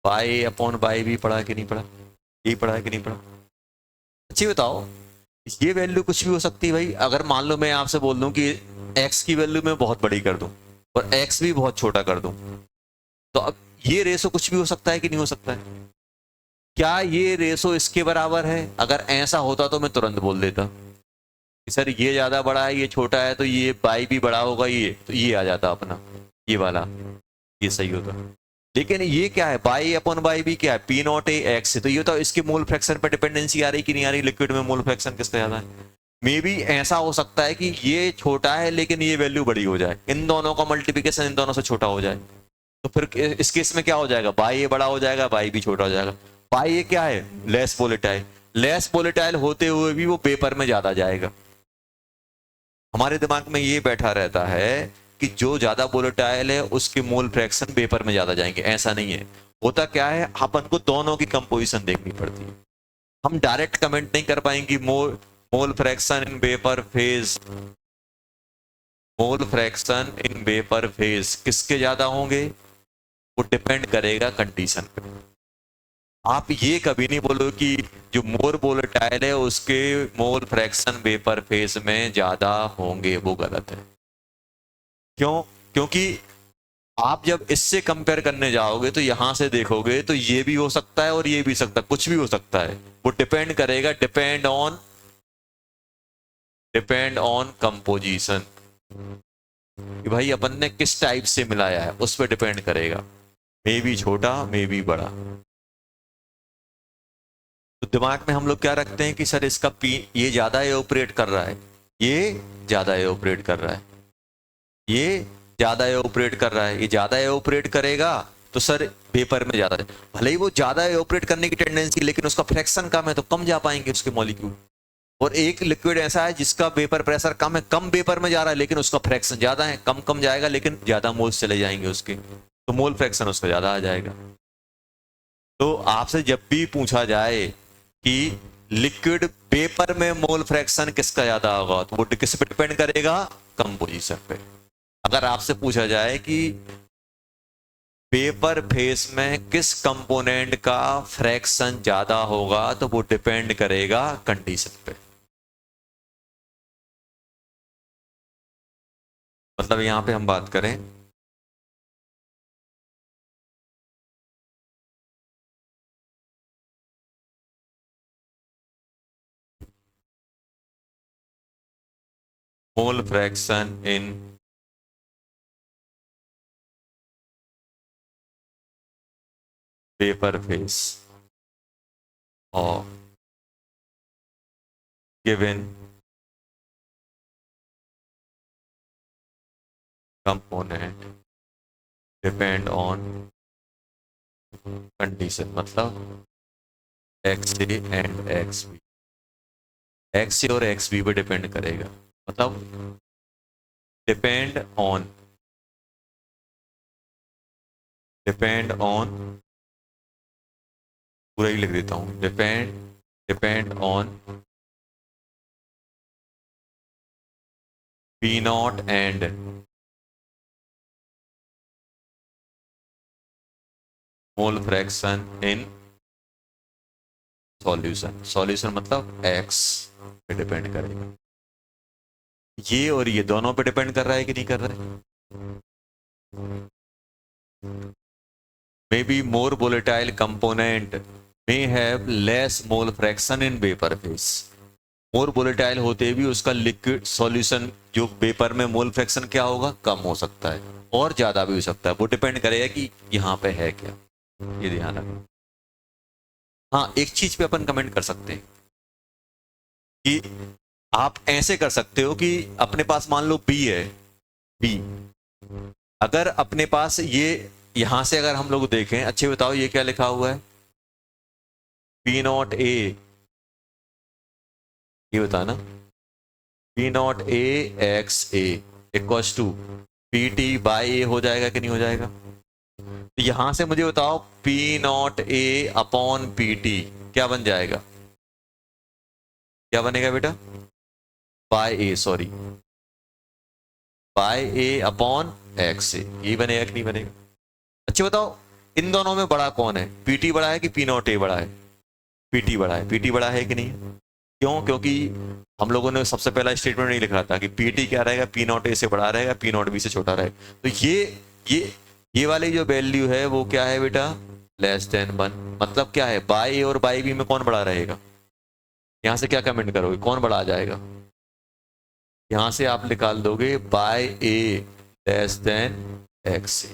Y A upon Y B, पढ़ा कि नहीं पढ़ा? यही पढ़ा है कि नहीं पढ़ा? अच्छी बताओ, ये वैल्यू कुछ भी हो सकती है भाई। अगर मान लो मैं आपसे बोल दूं कि x की वैल्यू मैं बहुत बड़ी कर दूं और x भी बहुत छोटा कर दूं, तो अब ये रेशो कुछ भी हो सकता है कि नहीं हो सकता है? क्या ये रेशो इसके बराबर है? अगर ऐसा होता तो मैं तुरंत बोल देता कि सर ये ज्यादा बड़ा है, ये छोटा है, तो ये बाई भी बड़ा होगा, ये तो ये आ जाता अपना, ये वाला, ये सही होता। लेकिन ये क्या है, बाई अपॉन बाई भी क्या है? पी नॉट ए एक्स से, तो ये तो इसके मोल फ्रैक्शन पर डिपेंडेंसी आ रही कि नहीं आ रही? लिक्विड में मोल फ्रैक्शन किसका ज्यादा है? मे बी ऐसा हो सकता है कि ये छोटा है लेकिन ये वैल्यू बड़ी हो जाए, इन दोनों का मल्टीप्लिकेशन इन दोनों से छोटा हो जाए, तो फिर इस केस में क्या हो जाएगा? बाई ए बड़ा हो जाएगा, बाई भी छोटा हो जाएगा। बाई ए क्या है? लेस वोलेटाइल, लेस वोलेटाइल होते हुए भी वो पेपर में ज्यादा जाएगा। हमारे दिमाग में ये बैठा रहता है कि जो ज्यादा वोलेटाइल है उसके मोल फ्रैक्शन वेपर में ज्यादा जाएंगे। ऐसा नहीं है, होता क्या है, अपन को दोनों की कंपोजिशन देखनी पड़ती है। हम डायरेक्ट कमेंट नहीं कर पाएंगे mole mole fraction in vapour phase, mole fraction in vapour phase किसके ज्यादा होंगे? वो डिपेंड करेगा कंडीशन पे। आप ये कभी नहीं बोलो कि जो मोर वोलेटाइल है उसके मोल फ्रैक्शन वेपर फेज में ज्यादा होंगे, वो गलत है। क्यों? क्योंकि आप जब इससे कंपेयर करने जाओगे तो यहां से देखोगे तो ये भी हो सकता है और ये भी सकता है, कुछ भी हो सकता है। वो डिपेंड करेगा, डिपेंड ऑन कंपोजिशन। कि भाई अपन ने किस टाइप से मिलाया है, उस पर डिपेंड करेगा। मे बी छोटा, मे बी बड़ा। तो दिमाग में हम लोग क्या रखते हैं कि सर इसका पी, ये ज्यादा एओपरेट कर रहा है, ये ज्यादा एओपरेट कर रहा है, ये ज्यादा एओपरेट कर रहा है, ये ज्यादा एओपरेट करेगा तो सर पेपर में ज्यादा, भले ही वो ज्यादा एओपरेट करने की टेंडेंसी लेकिन उसका फ्रैक्शन कम है तो कम जा पाएंगे उसके मॉलिक्यूल। और एक लिक्विड ऐसा है जिसका वेपर प्रेशर कम है, कम वेपर में जा रहा है लेकिन उसका फ्रैक्शन ज्यादा है, कम कम जाएगा लेकिन ज्यादा मोल्स चले जाएंगे उसके, तो मोल फ्रैक्शन उसका ज्यादा आ जाएगा। तो आपसे जब भी पूछा जाए कि लिक्विड वेपर में मोल फ्रैक्शन किसका ज्यादा होगा, तो वो किस पे डिपेंड करेगा, कंपोजिशन पे। अगर आपसे पूछा जाए कि पेपर फेस में किस कंपोनेंट का फ्रैक्शन ज्यादा होगा, तो वो डिपेंड करेगा कंडीशन पे। मतलब यहां पे हम बात करें mole fraction in paper phase और given component depend on condition, मतलब X A and X B, X A और एक्स बी पे डिपेंड करेगा। मतलब डिपेंड ऑन पूरा ही लिख देता हूं, depend on P not and mole fraction in solution. Solution मतलब एक्स पे डिपेंड करेगा। ये और ये दोनों पे डिपेंड कर रहा है कि नहीं कर रहा है। May be more volatile component may have less mole fraction in vapor phase। More volatile होते भी उसका लिक्विड सॉल्यूशन जो वेपर में मोल फ्रैक्शन क्या होगा, कम हो सकता है और ज्यादा भी हो सकता है, वो डिपेंड करेगा कि यहाँ पे है क्या, ये ध्यान रखना। हाँ, एक चीज पे अपन कमेंट कर सकते हैं कि आप ऐसे कर सकते हो कि अपने पास मान लो बी है, बी, अगर अपने पास ये यहां से अगर हम लोग देखें, अच्छे बताओ ये क्या लिखा हुआ है, पी नॉट ए, ये बताना, P not A X A equals to P T by A हो जाएगा कि नहीं हो जाएगा। तो यहां से मुझे बताओ P not a upon P T क्या बन जाएगा, क्या बनेगा बेटा, बाय ए, सॉरी बाय ए अपॉन एक्स ए, ये बनेगा कि नहीं बनेगा। अच्छा बताओ इन दोनों में बड़ा कौन है, पीटी बड़ा है कि पी नॉट ए बड़ा है, पीटी बड़ा है, पीटी बड़ा है कि नहीं। क्यों, क्योंकि हम लोगों ने सबसे पहला स्टेटमेंट नहीं लिखा था कि पीटी क्या रहेगा, पी नॉट ए से बड़ा रहेगा, पी नॉट बी से छोटा रहेगा। तो ये ये वाली जो वैल्यू है वो क्या है बेटा, लेस देन 1। मतलब क्या है, बाई ए और बाई बी में कौन बड़ा रहेगा, यहां से क्या कमेंट करोगे, कौन बड़ा आ जाएगा, यहां से आप निकाल दोगे बाय ए लेस देन एक्स ए,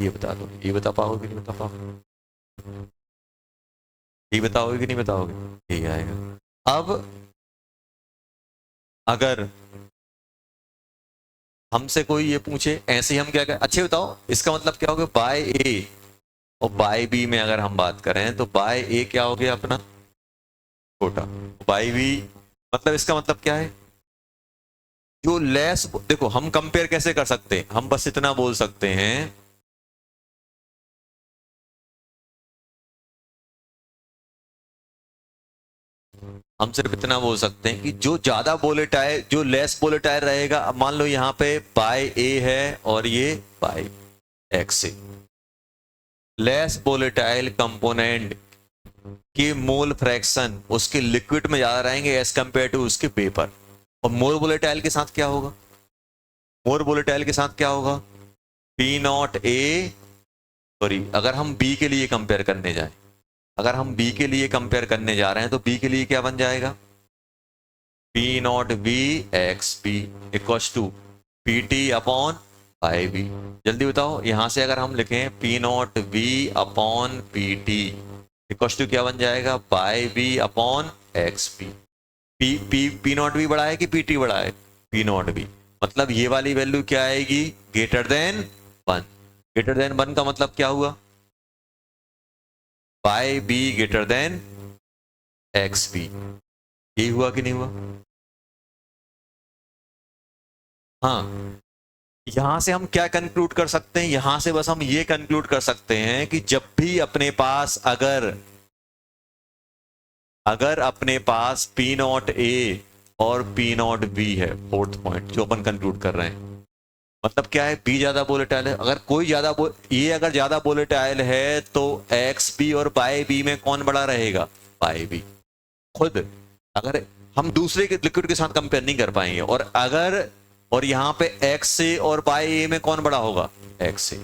ये बता दो, ये बता पाओगे नहीं बता पाओगे, ये बताओगे कि नहीं बताओगे, यही आएगा। अब अगर हमसे कोई ये पूछे ऐसे ही हम क्या करें, अच्छे बताओ इसका मतलब क्या होगा, बाय ए और बाय बी में अगर हम बात करें तो बाय ए क्या हो गया अपना छोटा, बाय बी मतलब इसका मतलब क्या है, जो लेस, देखो हम कंपेयर कैसे कर सकते हैं, हम बस इतना बोल सकते हैं, हम सिर्फ इतना बोल सकते हैं कि जो ज्यादा वोलेटाइल, जो लेस वोलेटाइल रहेगा, अब मान लो यहाँ पे बाय ए है और ये बाय एक्स ए, लेस वोलेटाइल कंपोनेंट के मोल फ्रैक्शन उसके लिक्विड में ज्यादा रहेंगे एज कंपेयर टू उसके पेपर। और मोर वोलेटाइल के साथ क्या होगा, मोर वोलेटाइल के साथ क्या होगा, पी नॉट ए, सॉरी अगर हम बी के लिए कंपेयर करने जाए, अगर हम बी के लिए कंपेयर करने जा रहे हैं तो बी के लिए क्या बन जाएगा, P not B X B equal to P T upon Y V. जल्दी बताओ, यहां से अगर हम लिखें P naught V upon P T equal to क्या बन जाएगा, Y V upon X P. P P P naught V बड़ा है कि पी टी बड़ा है, पी नॉट वी। मतलब ये वाली वैल्यू क्या आएगी, ग्रेटर देन 1। ग्रेटर देन 1 का मतलब क्या हुआ, Y B greater than X B. यही हुआ कि नहीं हुआ? हाँ, यहां से हम क्या कंक्लूड कर सकते हैं, यहां से बस हम ये कंक्लूड कर सकते हैं कि जब भी अपने पास अगर अपने पास पी नॉट ए और पी नॉट बी है, फोर्थ पॉइंट जो अपन कंक्लूड कर रहे हैं, मतलब क्या है, बी ज्यादा वोलेटाइल है। अगर कोई ये अगर ज्यादा वोलेटाइल है तो एक्स बी और बाई बी में कौन बड़ा रहेगा, बाई बी खुद। अगर हम दूसरे के लिक्विड के साथ कंपेयर नहीं कर पाएंगे, और यहां पे एक्स से और बाई ए में कौन बड़ा होगा, एक्स से।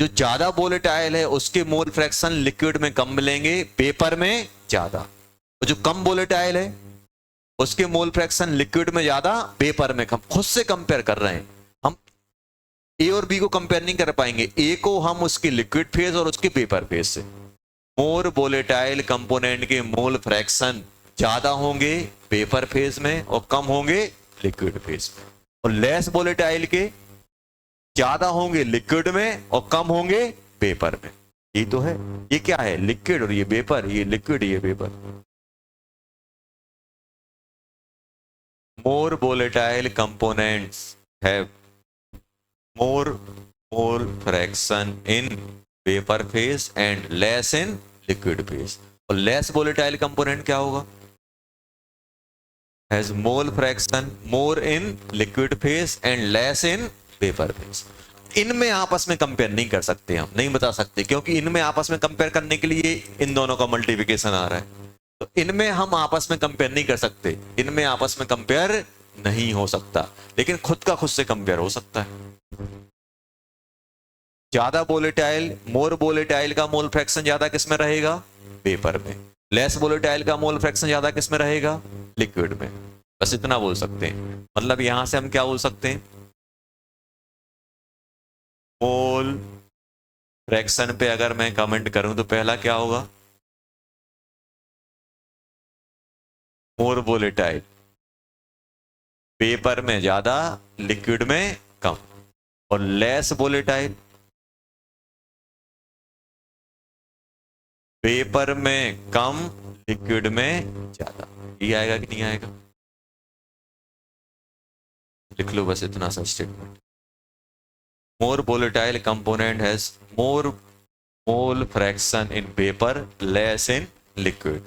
जो ज्यादा वोलेटाइल है उसके मोल फ्रैक्शन लिक्विड में कम मिलेंगे, पेपर में ज्यादा। और जो कम वोलेटाइल है उसके मोल फ्रैक्शन लिक्विड में ज्यादा, पेपर में कम। खुद से कंपेयर कर रहे हैं हम, ए और बी को कंपेयर नहीं कर पाएंगे। ए को हम उसके लिक्विड फेज और उसके पेपर फेज से। मोर वोलेटाइल कंपोनेंट के मोल फ्रैक्शन ज्यादा होंगे पेपर फेज में और कम होंगे लिक्विड फेज में, और लेस वोलेटाइल के ज्यादा होंगे लिक्विड में और कम होंगे पेपर में। ये तो है, ये क्या है, लिक्विड और ये वेपर, ये लिक्विड ये vapour. More volatile components have more mole fraction in vapour phase and less in liquid phase. और लेस वोलेटाइल कंपोनेंट क्या होगा, has mole fraction more in liquid phase and less in vapour phase. इनमें आपस में compare नहीं कर सकते, हम नहीं बता सकते, क्योंकि इनमें आपस में कंपेयर करने के लिए इन दोनों का मल्टीप्लिकेशन आ रहा है। तो इनमें हम आपस में कंपेयर नहीं कर सकते, इनमें आपस में कंपेयर नहीं हो सकता, लेकिन खुद का खुद से कंपेयर हो सकता है। ज्यादा वोलेटाइल, मोर वोलेटाइल का मोल फ्रैक्शन ज्यादा किस में रहेगा, पेपर में। लेस वोलेटाइल का मोल फ्रैक्शन ज्यादा किस में रहेगा, लिक्विड में। बस इतना बोल सकते हैं। मतलब यहां से हम क्या बोल सकते हैं, मोल फ्रैक्शन पे अगर मैं कमेंट करूं तो पहला क्या होगा, मोर वोलेटाइल, पेपर में ज्यादा लिक्विड में कम। और लेस वोलेटाइल, पेपर में कम लिक्विड में ज्यादा। ये आएगा कि नहीं आएगा, लिख लो बस इतना सा statement. More volatile component has more mole fraction in paper, less in liquid.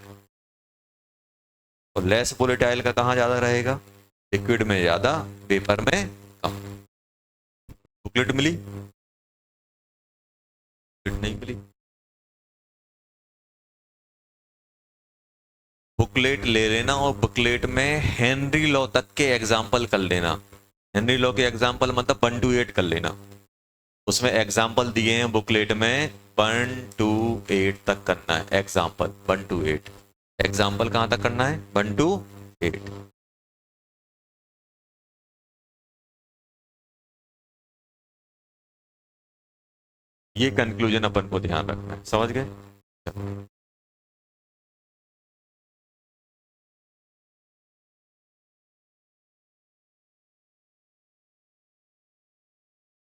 और लेस वोलेटाइल का कहां ज्यादा रहेगा, लिक्विड में ज्यादा, पेपर में कम। बुकलेट मिली, बुकलेट नहीं मिली, बुकलेट ले लेना और बुकलेट में हेनरी लॉ तक के एग्जाम्पल कर लेना। हेनरी लॉ के एग्जाम्पल मतलब 1 to 8 कर लेना। उसमें एग्जाम्पल दिए हैं बुकलेट में, 1 to 8 तक करना है एग्जाम्पल, 1 to 8। एग्जाम्पल कहां तक करना है, 1 to 8। ये कंक्लूजन अपन को ध्यान रखना है, समझ गए।